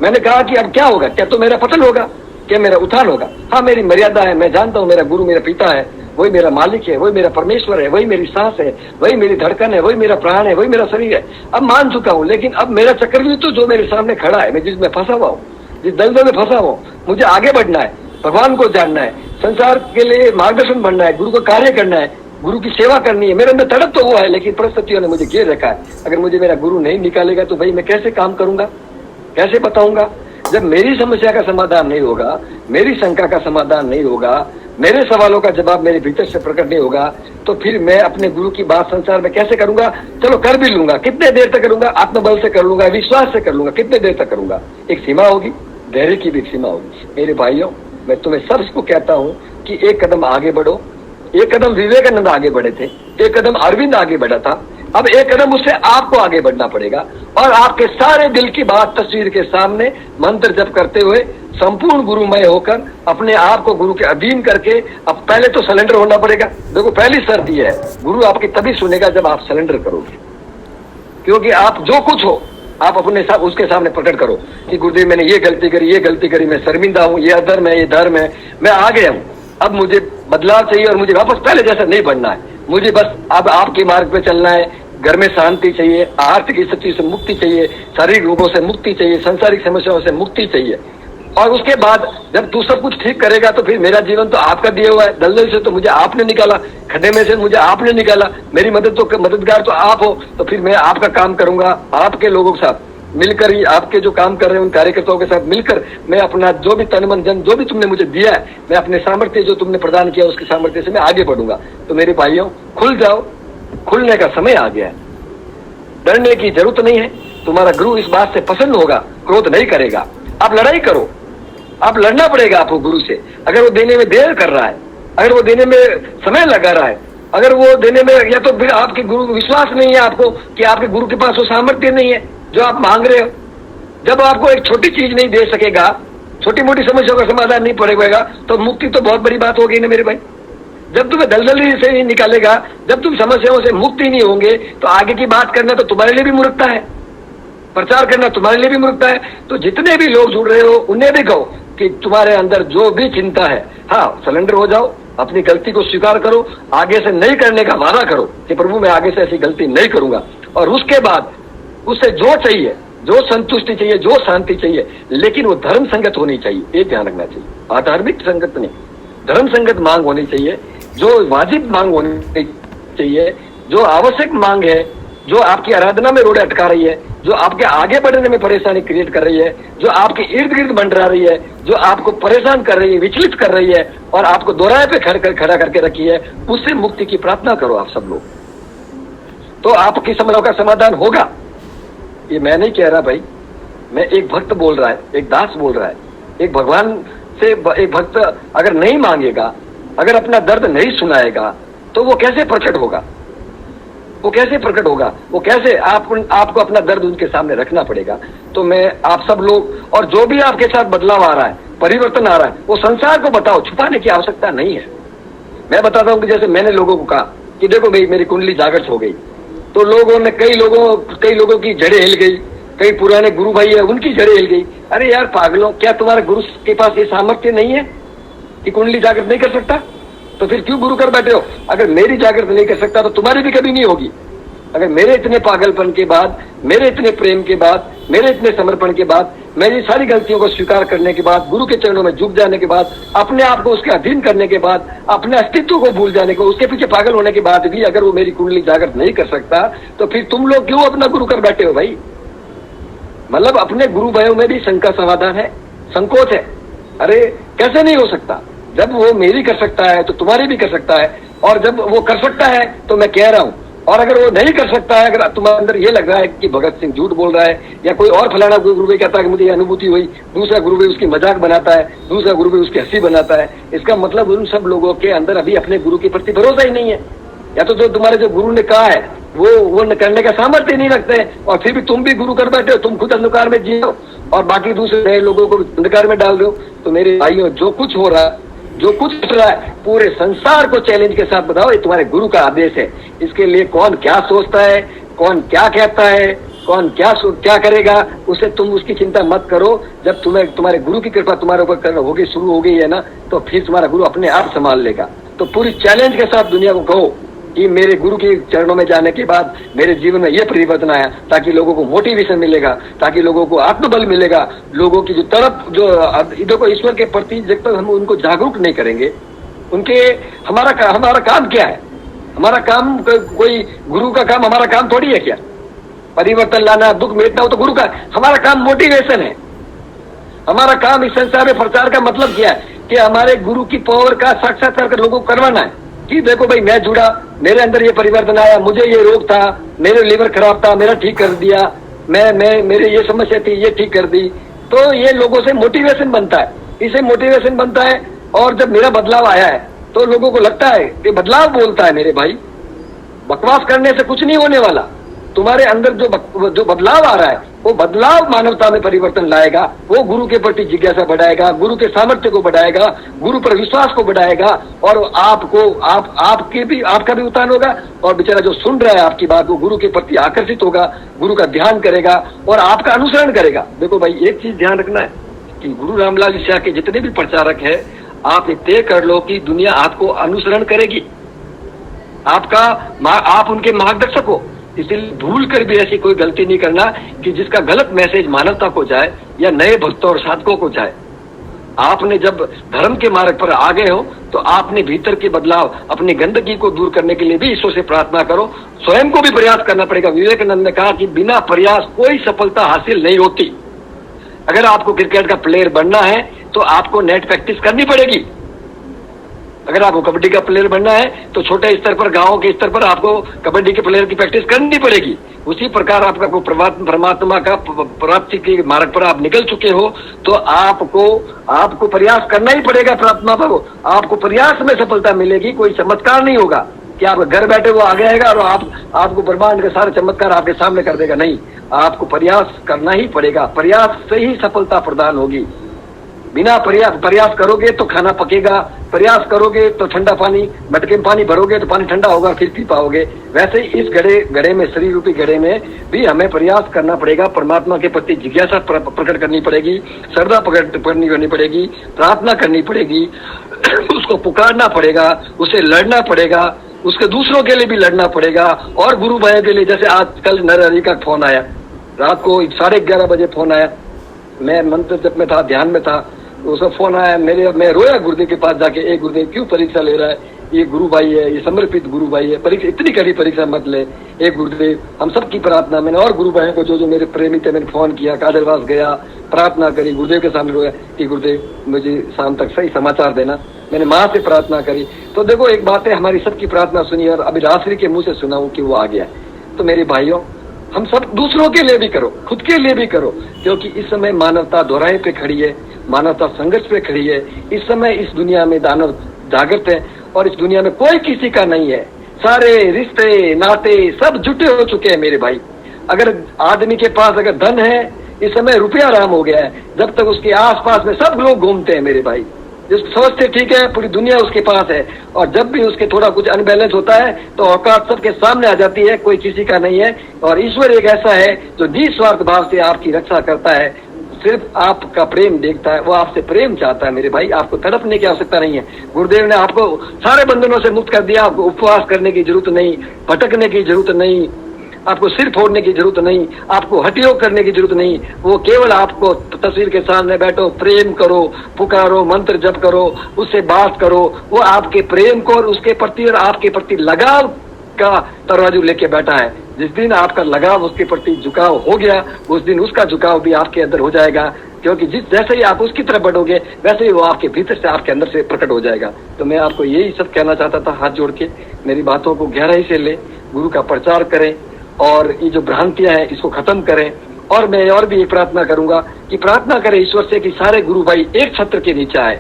मैंने कहा कि अब क्या होगा, क्या तो मेरा पतन होगा, क्या मेरा उत्थान होगा? हाँ मेरी मर्यादा है, मैं जानता हूँ मेरा गुरु मेरा पिता है, वही मेरा मालिक है, वही मेरा परमेश्वर है, वही मेरी सांस है, वही मेरी धड़कन है, वही मेरा प्राण है, वही मेरा शरीर है। अब मान चुका हूँ, लेकिन अब मेरा चक्रव्यूह तो जो मेरे सामने खड़ा है, मैं जिसमें फंसा हुआ हूँ, जिस दलदल में फंसा हुआ हूँ, मुझे आगे बढ़ना है, भगवान को जानना है, संसार के लिए मार्गदर्शन बनना है, गुरु का कार्य करना है, गुरु की सेवा करनी है। मेरे अंदर तड़प तो वो है, लेकिन परिस्थितियों ने मुझे घेर रखा है। अगर मुझे मेरा गुरु नहीं निकालेगा तो भाई मैं कैसे काम करूंगा, कैसे बताऊंगा? जब मेरी समस्या का समाधान नहीं होगा, मेरी शंका का समाधान नहीं होगा, मेरे सवालों का जवाब मेरे भीतर से प्रकट नहीं होगा, तो फिर मैं अपने गुरु की बात संसार में कैसे करूंगा? चलो कर भी लूंगा, कितने देर तक करूंगा? आत्मबल से कर लूंगा, विश्वास से कर लूंगा, कितने देर तक करूंगा? एक सीमा होगी, धैर्य की भी एक सीमा होगी। मेरे भाइयों, मैं तुम्हें सबको कहता हूं कि एक कदम आगे बढ़ो। एक कदम विवेकानंद आगे बढ़े थे, एक कदम अरविंद आगे बढ़ा था, अब एक कदम उससे आपको आगे बढ़ना पड़ेगा। और आपके सारे दिल की बात तस्वीर के सामने मंत्र जप करते हुए संपूर्ण गुरुमय होकर अपने आप को गुरु के अधीन करके, अब पहले तो सरेंडर होना पड़ेगा। देखो पहली शर्त यह है, गुरु आपकी तभी सुनेगा जब आप सरेंडर करोगे। क्योंकि आप जो कुछ हो आप अपने साथ उसके सामने प्रकट करो कि गुरुदेव मैंने ये गलती करी, ये गलती करी, मैं शर्मिंदा हूँ, ये अधर्म है, ये धर्म है, मैं आ गया हूँ, अब मुझे बदलाव चाहिए और मुझे वापस पहले जैसा नहीं बनना है। मुझे बस अब आपके मार्ग पे चलना है। घर में शांति चाहिए, आर्थिक स्थिति से मुक्ति चाहिए, शारीरिक रोगों से मुक्ति चाहिए, सांसारिक समस्याओं से मुक्ति चाहिए। और उसके बाद जब तू सब कुछ ठीक करेगा तो फिर मेरा जीवन तो आपका दिया हुआ है। दलदल से तो मुझे आपने निकाला, खड्डे में से मुझे आपने निकाला, मेरी मददगार तो आप हो। तो फिर मैं आपका काम करूंगा, आपके लोगों के साथ मिलकर ही, आपके जो काम कर रहे हैं उन कार्यकर्ताओं के साथ मिलकर मैं अपना जो भी तन मन जन जो भी तुमने मुझे दिया है, मैं अपने सामर्थ्य जो तुमने प्रदान किया उसके सामर्थ्य से मैं आगे बढ़ूंगा। तो मेरे भाइयों, खुल जाओ, खुलने का समय आ गया है, डरने की जरूरत नहीं है। तुम्हारा गुरु इस बात से प्रसन्न होगा, क्रोध नहीं करेगा। आप लड़ाई करो, आप लड़ना पड़ेगा आपको गुरु से। अगर वो देने में देर कर रहा है, अगर वो देने में समय लगा रहा है, अगर वो देने में, या तो फिर आपके गुरु विश्वास नहीं है आपको कि आपके गुरु के पास वो सामर्थ्य नहीं है जो आप मांग रहे हो। जब आपको एक छोटी चीज नहीं दे सकेगा, छोटी मोटी समस्याओं का समाधान नहीं पड़ेगा, तो मुक्ति तो बहुत बड़ी बात होगी ना मेरे भाई। जब तुम्हें दलदली से नहीं निकालेगा, जब तुम समस्याओं से मुक्ति नहीं होंगे, तो आगे की बात करना तो तुम्हारे लिए भी मूर्खता है, प्रचार करना तुम्हारे लिए भी मूर्खता है। तो जितने भी लोग जुड़ रहे हो उन्हें भी कहो कि तुम्हारे अंदर जो भी चिंता है, हाँ सरेंडर हो जाओ, अपनी गलती को स्वीकार करो, आगे से नहीं करने का वादा करो कि प्रभु मैं आगे से ऐसी गलती नहीं करूंगा। और उसके बाद उससे जो चाहिए, जो संतुष्टि चाहिए, जो शांति चाहिए, लेकिन वो धर्म संगत होनी चाहिए, ये ध्यान रखना चाहिए। आधार्मिक संगत नहीं, धर्म संगत मांग होनी चाहिए, जो वाजिब मांग होनी चाहिए, जो आवश्यक मांग है, जो आपकी आराधना में रोड़े अटका रही है, जो आपके आगे बढ़ने में परेशानी क्रिएट कर रही है, जो आपके इर्द गिर्द मंडरा रही है, जो आपको परेशान कर रही है, विचलित कर रही है और आपको दोराहे पे खड़ा करके रखी है, उससे मुक्ति की प्रार्थना करो आप सब लोग, तो आपकी समस्याओं का समाधान होगा। ये मैं नहीं कह रहा भाई, मैं एक भक्त बोल रहा है, एक दास बोल रहा है। एक भगवान से एक भक्त अगर नहीं मांगेगा, अगर अपना दर्द नहीं सुनाएगा, तो वो कैसे प्रकट होगा? वो कैसे प्रकट होगा? वो कैसे आपको अपना दर्द उनके सामने रखना पड़ेगा। तो मैं आप सब लोग, और जो भी आपके साथ बदलाव आ रहा है, परिवर्तन आ रहा है, वो संसार को बताओ, छुपाने की आवश्यकता नहीं है। मैं बताता हूँ कि जैसे मैंने लोगों को कहा कि देखो भाई मेरी कुंडली जागृत हो गई, तो लोगों ने कई लोगों की जड़ें हिल गई, कई पुराने गुरु भाई है उनकी जड़ें हिल गई। अरे यार पागलों, क्या तुम्हारे गुरु के पास ये सामर्थ्य नहीं है कि कुंडली जागृत नहीं कर सकता? तो फिर क्यों गुरु कर बैठे हो? अगर मेरी जागृत नहीं कर सकता तो तुम्हारी भी कभी नहीं होगी। अगर मेरे इतने पागलपन के बाद मेरे इतने प्रेम के बाद, मेरे इतने समर्पण के बाद, मेरी सारी गलतियों को स्वीकार करने के बाद, गुरु के चरणों में झुक जाने के बाद, अपने आप को उसके अधीन करने के बाद, अपने अस्तित्व को भूल जाने को, उसके पीछे पागल होने के बाद भी अगर वो मेरी कुंडली जागृत नहीं कर सकता, तो फिर तुम लोग क्यों अपना गुरु कर बैठे हो भाई? मतलब अपने गुरु भाइयों में भी शंका समाधान है, संकोच है। अरे कैसे नहीं हो सकता? जब वो मेरी कर सकता है तो तुम्हारी भी कर सकता है, और जब वो कर सकता है तो मैं कह रहा हूं, और अगर वो नहीं कर सकता है, अगर तुम्हारे अंदर ये लग रहा है कि भगत सिंह झूठ बोल रहा है या कोई और फलाना गुरु भाई कहता है कि मुझे ये अनुभूति हुई, दूसरा गुरु भाई उसकी मजाक बनाता है, दूसरा गुरु भाई उसकी हंसी बनाता है, इसका मतलब उन सब लोगों के अंदर अभी अपने गुरु के प्रति भरोसा ही नहीं है, या तो जो तुम्हारे जो गुरु ने कहा है वो करने का सामर्थ्य नहीं रखते हैं, और फिर भी तुम भी गुरु कर बैठे हो, तुम खुद अंधकार में जियो और बाकी दूसरे नए लोगों को अंधकार में डाल दो। तो मेरे भाइयों, जो कुछ हो रहा है, जो कुछ हो रहा है, पूरे संसार को चैलेंज के साथ बताओ ये तुम्हारे गुरु का आदेश है। इसके लिए कौन क्या सोचता है, कौन क्या कहता है, कौन क्या करेगा, उसे तुम उसकी चिंता मत करो। जब तुम्हारे गुरु की कृपा तुम्हारे ऊपर होगी, शुरू हो गई है ना, तो फिर तुम्हारा गुरु अपने आप संभाल लेगा। तो पूरी चैलेंज के साथ दुनिया को कहो कि मेरे गुरु के चरणों में जाने के बाद मेरे जीवन में ये परिवर्तन आया, ताकि लोगों को मोटिवेशन मिलेगा, ताकि लोगों को आत्मबल मिलेगा, लोगों की जो तड़प, जो देखो ईश्वर के प्रति जब तक हम उनको जागरूक नहीं करेंगे, उनके हमारा काम क्या है? हमारा काम कोई गुरु का काम हमारा काम थोड़ी है क्या? परिवर्तन लाना, दुख मिटना, हो तो गुरु का। हमारा काम मोटिवेशन है। हमारा काम इस संसार में प्रचार का मतलब क्या है कि हमारे गुरु की पावर का साक्षात्कार कर लोगों को करवाना है कि देखो भाई मैं जुड़ा, मेरे अंदर ये परिवर्तन आया, मुझे ये रोग था, मेरे लीवर खराब था, मेरा ठीक कर दिया, मेरे ये समस्या थी, ये ठीक कर दी। तो ये लोगों से मोटिवेशन बनता है, इसे मोटिवेशन बनता है। और जब मेरा बदलाव आया है तो लोगों को लगता है कि बदलाव बोलता है मेरे भाई, बकवास करने से कुछ नहीं होने वाला। तुम्हारे अंदर जो बदलाव आ रहा है, वो बदलाव मानवता में परिवर्तन लाएगा, वो गुरु के प्रति जिज्ञासा बढ़ाएगा, गुरु के सामर्थ्य को बढ़ाएगा, गुरु पर विश्वास को बढ़ाएगा, और आपका भी उत्थान होगा, और बेचारा जो सुन रहा है आपकी बात, वो गुरु के प्रति आकर्षित होगा, गुरु का ध्यान करेगा और आपका अनुसरण करेगा। देखो भाई, एक चीज ध्यान रखना है कि गुरु रामलाल शाह के जितने भी प्रचारक है, आप तय कर लो कि दुनिया आपको अनुसरण करेगी, आप उनके मार्गदर्शक हो। इसलिए भूल कर भी ऐसी कोई गलती नहीं करना कि जिसका गलत मैसेज मानवता को जाए या नए भक्तों और साधकों को जाए। आपने जब धर्म के मार्ग पर आ गए हो तो आपने भीतर के बदलाव, अपनी गंदगी को दूर करने के लिए भी ईश्वर से प्रार्थना करो, स्वयं को भी प्रयास करना पड़ेगा। विवेकानंद ने कहा कि बिना प्रयास कोई सफलता हासिल नहीं होती। अगर आपको क्रिकेट का प्लेयर बनना है तो आपको नेट प्रैक्टिस करनी पड़ेगी। अगर आपको कबड्डी का प्लेयर बनना है तो छोटे स्तर पर, गांव के स्तर पर आपको कबड्डी के प्लेयर की प्रैक्टिस करनी पड़ेगी। उसी प्रकार आपका परमात्मा का प्राप्ति के मार्ग पर आप निकल चुके हो तो आपको प्रयास करना ही पड़ेगा। परमात्मा पर आपको प्रयास में सफलता मिलेगी। कोई चमत्कार नहीं होगा कि आप घर बैठे वो आ गएगा और आपको ब्रह्मांड के सारे चमत्कार आपके सामने कर देगा। नहीं, आपको प्रयास करना ही पड़ेगा। प्रयास से ही सफलता प्रदान होगी। बिना प्रयास करोगे तो खाना पकेगा, प्रयास करोगे तो ठंडा पानी, मटके में पानी भरोगे तो पानी ठंडा होगा, फिर पी पाओगे। वैसे ही इस घड़े में, शरीर रूपी घड़े में भी हमें प्रयास करना पड़ेगा। परमात्मा के प्रति जिज्ञासा प्रकट करनी पड़ेगी, श्रद्धा प्रकट करनी पड़ेगी, प्रार्थना करनी पड़ेगी, उसको पुकारना पड़ेगा, उसे लड़ना पड़ेगा, उसके दूसरों के लिए भी लड़ना पड़ेगा। और गुरु भाइयों के लिए, जैसे आजकल नरहरि का फोन आया, रात को 11:30 बजे फोन आया, मैं मंत्र जप में था, ध्यान में था, उसका फोन आया मैं रोया गुरुदेव के पास जाके, एक गुरुदेव क्यों परीक्षा ले रहा है, ये गुरु भाई है, ये समर्पित गुरु भाई है, परीक्षा इतनी कड़ी परीक्षा मत ले। एक गुरुदेव, हम सबकी प्रार्थना, मैंने और गुरु भाई को जो मेरे प्रेमी थे, मैंने फोन किया, कादरवास गया, प्रार्थना करी, गुरुदेव के सामने रोया कि गुरुदेव मुझे शाम तक सही समाचार देना। मैंने माँ से प्रार्थना करी। तो देखो, एक बात है, हमारी सबकी प्रार्थना सुनी और अभी रात्रि के मुंह से सुना हूं कि वो आ गया। तो मेरे भाइयों, हम सब दूसरों के लिए भी करो, खुद के लिए भी करो, क्योंकि इस समय मानवता दोहराए पे खड़ी है, मानवता संघर्ष पे खड़ी है। इस समय इस दुनिया में दानव जागृत है और इस दुनिया में कोई किसी का नहीं है। सारे रिश्ते नाते सब जुटे हो चुके हैं मेरे भाई। अगर आदमी के पास अगर धन है, इस समय रुपया राम हो गया है, जब तक उसके आसपास में सब लोग घूमते हैं मेरे भाई, जिसको समझते ठीक है पूरी दुनिया उसके पास है, और जब भी उसके थोड़ा कुछ अनबैलेंस होता है तो औकात सबके सामने आ जाती है, कोई किसी का नहीं है। और ईश्वर एक ऐसा है जो निस्वार्थ भाव से आपकी रक्षा करता है, सिर्फ आपका प्रेम देखता है, वो आपसे प्रेम चाहता है मेरे भाई। आपको तड़पने की आवश्यकता नहीं है। गुरुदेव ने आपको सारे बंधनों से मुक्त कर दिया, आपको उपवास करने की जरूरत नहीं, भटकने की जरूरत नहीं, आपको सिर फोड़ने की जरूरत नहीं, आपको हटियो करने की जरूरत नहीं। वो केवल आपको तस्वीर के सामने बैठो, प्रेम करो, पुकारो, मंत्र जप करो, उससे बात करो। वो आपके प्रेम को और उसके प्रति और आपके प्रति लगाव का तराजू लेके बैठा है। जिस दिन आपका लगाव उसके प्रति झुकाव हो गया, उस दिन उसका झुकाव भी आपके अंदर हो जाएगा, क्योंकि जैसे ही आप उसकी तरफ बढ़ोगे वैसे ही वो आपके भीतर से, आपके अंदर से प्रकट हो जाएगा। तो मैं आपको यही सब कहना चाहता था, हाथ जोड़ के मेरी बातों को गहराई से ले, गुरु का प्रचार करें और ये जो भ्रांतियां हैं इसको खत्म करें। और मैं और भी प्रार्थना करूंगा कि प्रार्थना करें ईश्वर से कि सारे गुरु भाई एक छत्र के नीचे आए।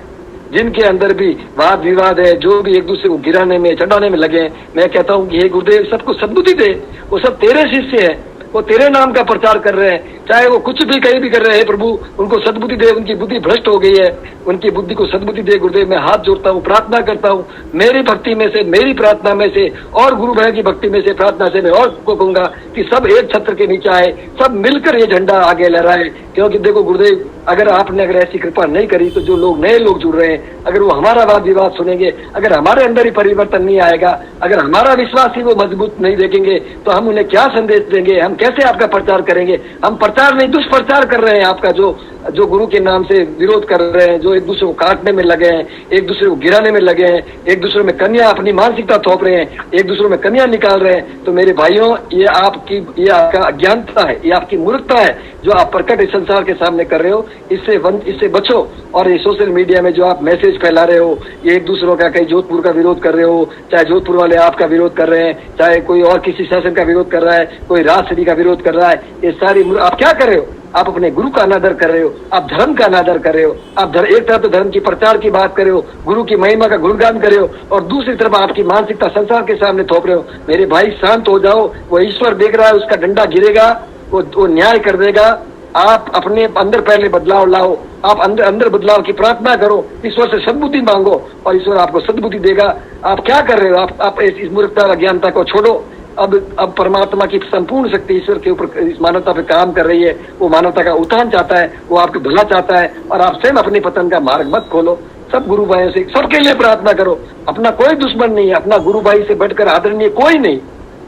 जिनके अंदर भी वाद विवाद है, जो भी एक दूसरे को गिराने में चढ़ाने में लगे हैं, मैं कहता हूँ कि हे गुरुदेव सबको सद्बुद्धि दे। वो सब तेरे शिष्य है, वो तेरे नाम का प्रचार कर रहे हैं, चाहे वो कुछ भी कहीं भी कर रहे हैं प्रभु, उनको सद्बुद्धि दे। उनकी बुद्धि भ्रष्ट हो गई है, उनकी बुद्धि को सद्बुद्धि दे गुरुदेव। मैं हाथ जोड़ता हूँ, प्रार्थना करता हूँ, मेरी भक्ति में से, मेरी प्रार्थना में से और गुरु भाई की भक्ति में से, प्रार्थना से मैं और को कहूंगा कि सब एक छत्र के नीचे आए, सब मिलकर ये झंडा आगे लहराए। क्योंकि देखो गुरुदेव, अगर आपने अगर ऐसी कृपा नहीं करी तो जो लोग नए लोग जुड़ रहे हैं, अगर वो हमारा वाद विवाद सुनेंगे, अगर हमारे अंदर ही परिवर्तन नहीं आएगा, अगर हमारा विश्वास ही वो मजबूत नहीं देखेंगे, तो हम उन्हें क्या संदेश देंगे? हम कैसे आपका प्रचार करेंगे? हम प्रचार नहीं दुष्प्रचार कर रहे हैं आपका, जो गुरु के नाम से विरोध कर रहे हैं, जो एक दूसरे को काटने में लगे हैं, एक दूसरे को गिराने में लगे हैं, एक दूसरे में कन्या अपनी मानसिकता थोप रहे हैं, एक दूसरे में कन्या निकाल रहे हैं। तो मेरे भाइयों, ये आपका अज्ञानता है, ये आपकी मूर्खता है जो आप प्रकट इस संसार के सामने कर रहे हो। इससे बचो। और ये सोशल मीडिया में जो आप मैसेज फैला रहे हो, ये एक दूसरों का, कहीं जोधपुर का विरोध कर रहे हो, चाहे जोधपुर वाले आपका विरोध कर रहे हैं, चाहे कोई और किसी शासन का विरोध कर रहा है, कोई राजश्री का विरोध कर रहा है, ये सारी आप क्या कर रहे हो? आप अपने गुरु का अनादर कर रहे हो, आप धर्म का अनादर कर रहे हो। आप एक तरफ तो धर्म की प्रचार की बात कर रहे हो, गुरु की महिमा का गुणगान कर रहे हो, और दूसरी तरफ आपकी मानसिकता संसार के सामने थोप रहे हो। मेरे भाई शांत हो जाओ, वो ईश्वर देख रहा है, उसका डंडा गिरेगा, वो न्याय कर देगा। आप अपने अंदर पहले बदलाव लाओ, आप अंदर बदलाव की प्रार्थना करो, ईश्वर से सद्बुद्धि मांगो और ईश्वर आपको सद्बुद्धि देगा। आप क्या कर रहे हो? आप इस मूर्खता और अज्ञानता को छोड़ो। अब परमात्मा की संपूर्ण शक्ति ईश्वर के ऊपर इस मानवता पे काम कर रही है। वो मानवता का उत्थान चाहता है, वो आपके भला चाहता है, और आप स्वयं अपने पतन का मार्ग मत खोलो। सब गुरु भाइयों से, सबके लिए प्रार्थना करो। अपना कोई दुश्मन नहीं है, अपना गुरु भाई से बढ़कर आदरणीय कोई नहीं।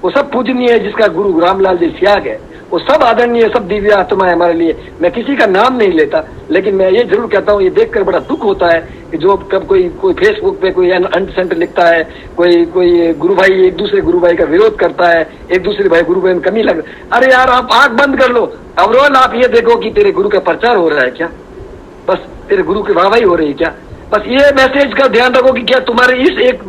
वो सब पूजनीय है जिसका गुरु रामलाल जी सियाग है, वो सब आदरणीय, सब दिव्य आत्मा है हमारे लिए। मैं किसी का नाम नहीं लेता, लेकिन मैं ये जरूर कहता हूँ, ये देखकर बड़ा दुख होता है कि जो कब कोई फेसबुक पे कोई अनसेंट लिखता है, कोई गुरु भाई एक दूसरे गुरु भाई का विरोध करता है, एक दूसरे भाई गुरु भाई में कमी लग। अरे यार, आप आंख बंद कर लो, अवरोल आप ये देखो कि तेरे गुरु का प्रचार हो रहा है क्या? बस तेरे गुरु की वाहवाही हो रही है क्या? बस ये मैसेज का ध्यान रखो कि क्या तुम्हारे इस एक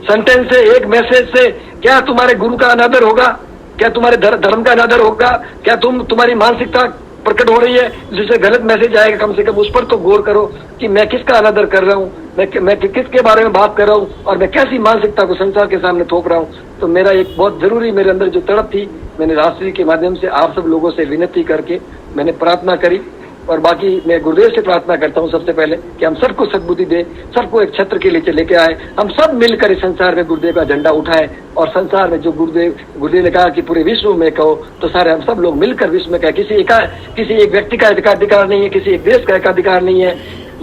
सेंटेंस से, एक मैसेज से क्या तुम्हारे गुरु का अनादर होगा? क्या तुम्हारे धर्म का अनादर होगा? क्या तुम्हारी मानसिकता प्रकट हो रही है जिससे गलत मैसेज आएगा? कम से कम उस पर तो गौर करो कि मैं किसका अनादर कर रहा हूँ, मैं किसके बारे में बात कर रहा हूँ, और मैं कैसी मानसिकता को संसार के सामने थोप रहा हूँ। तो मेरा एक बहुत जरूरी, मेरे अंदर जो तड़प थी, मैंने राष्ट्रीय के माध्यम से आप सब लोगों से विनती करके मैंने प्रार्थना करी। और बाकी मैं गुरुदेव से प्रार्थना करता हूँ सबसे पहले कि हम सबको सद्बुद्धि दे, सबको एक छत्र के नीचे लेके आए, हम सब मिलकर इस संसार में गुरुदेव का झंडा उठाए। और संसार में जो गुरुदेव ने कहा कि पूरे विश्व में कहो, तो सारे हम सब लोग मिलकर विश्व में कहें। किसी एक व्यक्ति का एकाधिकार नहीं है, किसी एक देश का एकाधिकार नहीं है,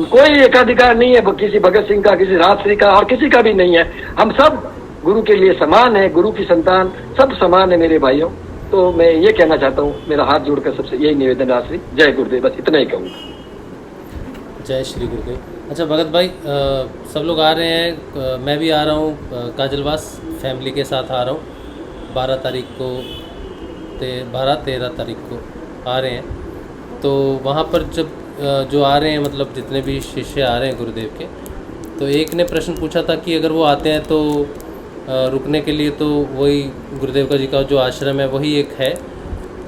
कोई एकाधिकार नहीं है, किसी भगत सिंह का, किसी राजश्री का और किसी का भी नहीं है। हम सब गुरु के लिए समान है, गुरु की संतान सब समान है मेरे भाइयों। तो मैं ये कहना चाहता हूँ, मेरा हाथ जोड़कर सबसे यही निवेदन राजश्री, जय गुरुदेव, बस इतना ही कहूँगा। जय श्री गुरुदेव। अच्छा भगत भाई, सब लोग आ रहे हैं, मैं भी आ रहा हूँ काजलवास, फैमिली के साथ आ रहा हूँ 12 तारीख को, 13 तारीख को आ रहे हैं। तो वहाँ पर जब जो आ रहे हैं, मतलब जितने भी शिष्य आ रहे हैं गुरुदेव के, तो एक ने प्रश्न पूछा था कि अगर वो आते हैं तो रुकने के लिए तो वही गुरुदेव का जी का जो आश्रम है वही एक है,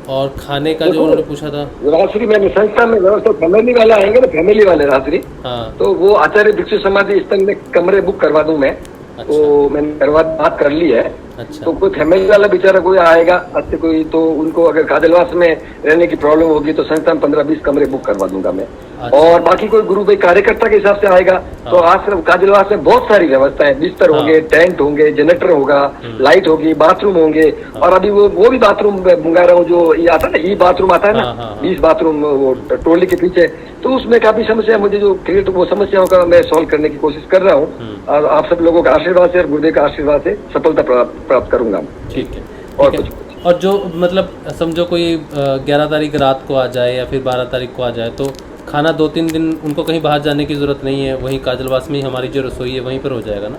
और खाने का जो उन्होंने पूछा था। राजश्री मैंने संस्था में व्यवस्था, फैमिली वाले आएंगे ना, फैमिली वाले राजश्री, हाँ, तो वो आचार्य भिक्षु समाधि स्थल में कमरे बुक करवा दूं मैं। अच्छा। तो मैंने बात कर ली है। अच्छा। तो कोई फैमिली वाला बेचारा कोई आएगा अच्छे कोई, तो उनको अगर काजलवास में रहने की प्रॉब्लम होगी तो संस्था में 15-20 कमरे बुक करवा दूंगा मैं। अच्छा। और बाकी कोई गुरु भाई कार्यकर्ता के हिसाब से आएगा, हाँ। तो आश्रम काजलवास में बहुत सारी व्यवस्था है, बिस्तर हाँ। होंगे, टेंट होंगे, जनरेटर होगा, लाइट होगी, बाथरूम होंगे। और अभी वो भी बाथरूम मंगा रहा हूँ, जो ये आता है ना, ई बाथरूम आता है ना, 20 बाथरूम वो ट्रॉली के पीछे, तो उसमें काफी समस्या मुझे जो क्रिएट, वो समस्याओं का मैं सॉल्व करने की कोशिश कर रहा हूँ। और आप सब लोगों का आशीर्वाद से और गुरुदेव का आशीर्वाद से सफलता प्राप्त करूंगा। ठीक है। और कुछ और जो मतलब समझो कोई 11 तारीख रात को आ जाए या फिर 12 तारीख को आ जाए, तो खाना 2-3 दिन उनको कहीं बाहर जाने की ज़रूरत नहीं है, वहीं काजलवास में ही हमारी जो रसोई है वहीं पर हो जाएगा ना?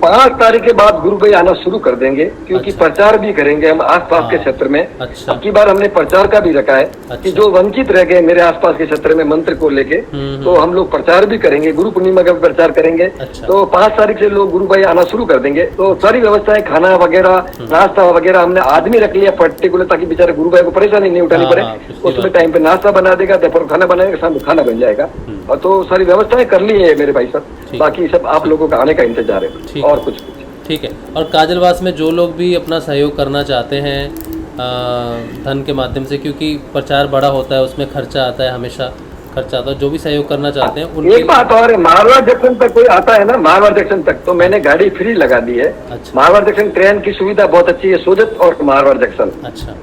5 तारीख के बाद गुरु भाई आना शुरू कर देंगे, क्योंकि अच्छा। प्रचार भी करेंगे हम आसपास के क्षेत्र में। अच्छा। अब की बार हमने प्रचार का भी रखा है कि अच्छा। जो वंचित रह गए मेरे आसपास के क्षेत्र में मंत्र को लेके, तो हम लोग प्रचार भी करेंगे, गुरु पूर्णिमा का भी प्रचार करेंगे। अच्छा। तो 5 तारीख से लोग गुरु भाई आना शुरू कर देंगे। तो सारी व्यवस्थाएं, खाना वगैरह, नाश्ता वगैरह हमने आदमी रख लिया पर्टिकुलर, ताकि बेचारे गुरु भाई को परेशानी नहीं उठानी पड़े। उसमें टाइम पे नाश्ता बना देगा, दोपहर खाना बनाएगा, शाम को खाना बन जाएगा। और तो सारी व्यवस्थाएं कर ली है मेरे भाई साहब, बाकी सब आप लोगों का आने का इंतजार है और कुछ। ठीक है। और काजलवास में जो लोग भी अपना सहयोग करना चाहते हैं धन के माध्यम से, क्योंकि प्रचार बड़ा होता है, उसमें खर्चा आता है, हमेशा खर्चा आता है, जो भी सहयोग करना चाहते हैं उनके। एक बात और है, मारवाड़ जंक्शन तक कोई आता है ना, मारवाड़ जंक्शन तक तो मैंने गाड़ी फ्री लगा दी है। अच्छा। मारवाड़ जंक्शन ट्रेन की सुविधा बहुत अच्छी है, सोजत और मारवाड़ जंक्शन। अच्छा।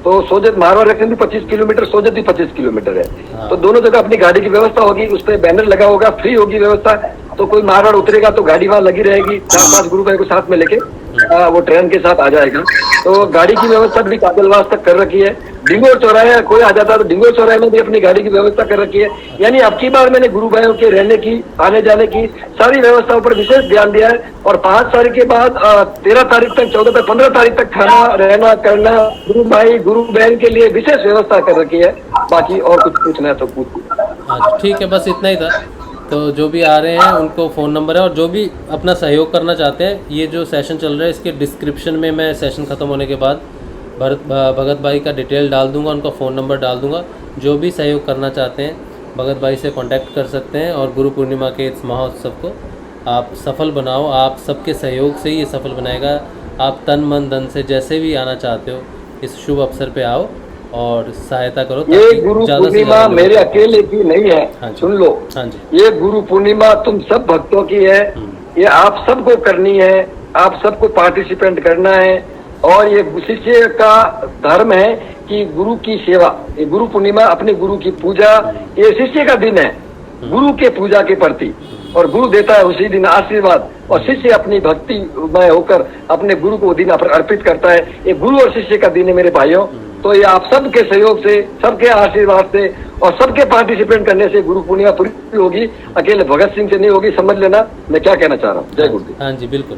तो सोजत मारवाड़ जंक्शन भी 25 किलोमीटर, सोजत भी 25 किलोमीटर है। हाँ। तो दोनों जगह अपनी गाड़ी की व्यवस्था होगी, उस पर बैनर लगा होगा, फ्री होगी व्यवस्था। तो कोई मारवाड़ उतरेगा तो गाड़ी वहां लगी रहेगी, 4-5 गुरु भाई को साथ में लेके वो ट्रेन के साथ आ जाएगा। तो गाड़ी की व्यवस्था भी काजलवास तक कर रखी है। डिंगोर चौराहे कोई आ जाता है तो डिंगोर चौराहे में भी अपनी गाड़ी की व्यवस्था कर रखी है। यानी अब की बार मैंने गुरु भाइयों के रहने की, आने जाने की सारी व्यवस्थाओं पर विशेष ध्यान दिया है। और 5 तारीख के बाद 13 तारीख तक, 14 तक, 15 तारीख तक खाना रहना करना गुरु भाई गुरु बहन के लिए विशेष व्यवस्था कर रखी है। बाकी और कुछ पूछना है तो पूछ। हाँ ठीक है, बस इतना ही था। तो जो भी आ रहे हैं उनको फ़ोन नंबर है, और जो भी अपना सहयोग करना चाहते हैं, ये जो सेशन चल रहा है इसके डिस्क्रिप्शन में मैं सेशन ख़त्म होने के बाद भगत भाई का डिटेल डाल दूंगा, उनका फ़ोन नंबर डाल दूंगा। जो भी सहयोग करना चाहते हैं भगत भाई से कांटेक्ट कर सकते हैं, और गुरु पूर्णिमा के इस महोत्सव को आप सफल बनाओ। आप सबके सहयोग से ही ये सफल बनाएगा। आप तन मन धन से जैसे भी आना चाहते हो इस शुभ अवसर पे आओ और सहायता करो। ये गुरु पूर्णिमा मेरे अकेले की नहीं है। हाँ जी। सुन लो, हाँ जी। ये गुरु पूर्णिमा तुम सब भक्तों की है। ये आप सबको करनी है, आप सबको पार्टिसिपेंट करना है। और ये शिष्य का धर्म है कि गुरु की सेवा। ये गुरु पूर्णिमा अपने गुरु की पूजा, ये शिष्य का दिन है गुरु के पूजा के प्रति। और गुरु देता है उसी दिन आशीर्वाद, और शिष्य अपनी भक्ति में होकर अपने गुरु को दिन अर्पित करता है। ये गुरु और शिष्य का दिन है मेरे भाइयों। तो ये आप सबके सहयोग से, सबके आशीर्वाद से और सबके पार्टिसिपेट करने से गुरु पूर्णिमा पूरी होगी। अकेले भगत सिंह से नहीं होगी, समझ लेना मैं क्या कहना चाह रहा हूँ। जय गुरुदेव। हाँ जी बिल्कुल।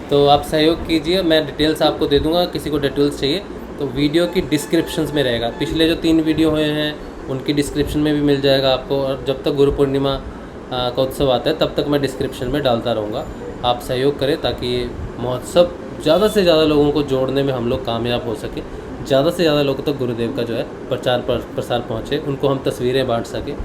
तो आप सहयोग कीजिए, मैं डिटेल्स आपको दे दूंगा। किसी को डिटेल्स चाहिए तो वीडियो की डिस्क्रिप्शंस में रहेगा। पिछले जो 3 वीडियो हुए हैं उनकी डिस्क्रिप्शन में भी मिल जाएगा आपको। और जब तक गुरु पूर्णिमा का उत्सव आता है तब तक मैं डिस्क्रिप्शन में डालता रहूँगा। आप सहयोग करें ताकि ये महोत्सव ज़्यादा से ज़्यादा लोगों को जोड़ने में हम लोग कामयाब हो सके। ज़्यादा से ज़्यादा लोगों तक गुरुदेव का जो है प्रसार पहुँचे, उनको हम तस्वीरें बांट सकें,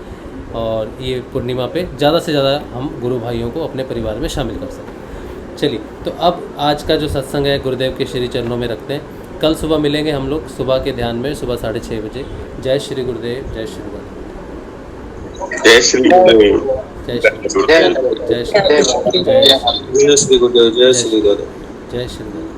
और ये पूर्णिमा पे ज़्यादा से ज़्यादा हम गुरु भाइयों को अपने परिवार में शामिल कर सकें। चलिए, तो अब आज का जो सत्संग है गुरुदेव के श्री चरणों में रखते हैं। कल सुबह मिलेंगे हम लोग सुबह के ध्यान में, सुबह 6:30 बजे। जय श्री गुरुदेव, जय श्री गुरुदेव, जय श्री गुरुदेव, जय श्री गुरुदेव, जय श्री गुरुदेव, जय श्री गुरुदेव, जय श्री गुरुदेव। जय श्री गुरुदेव।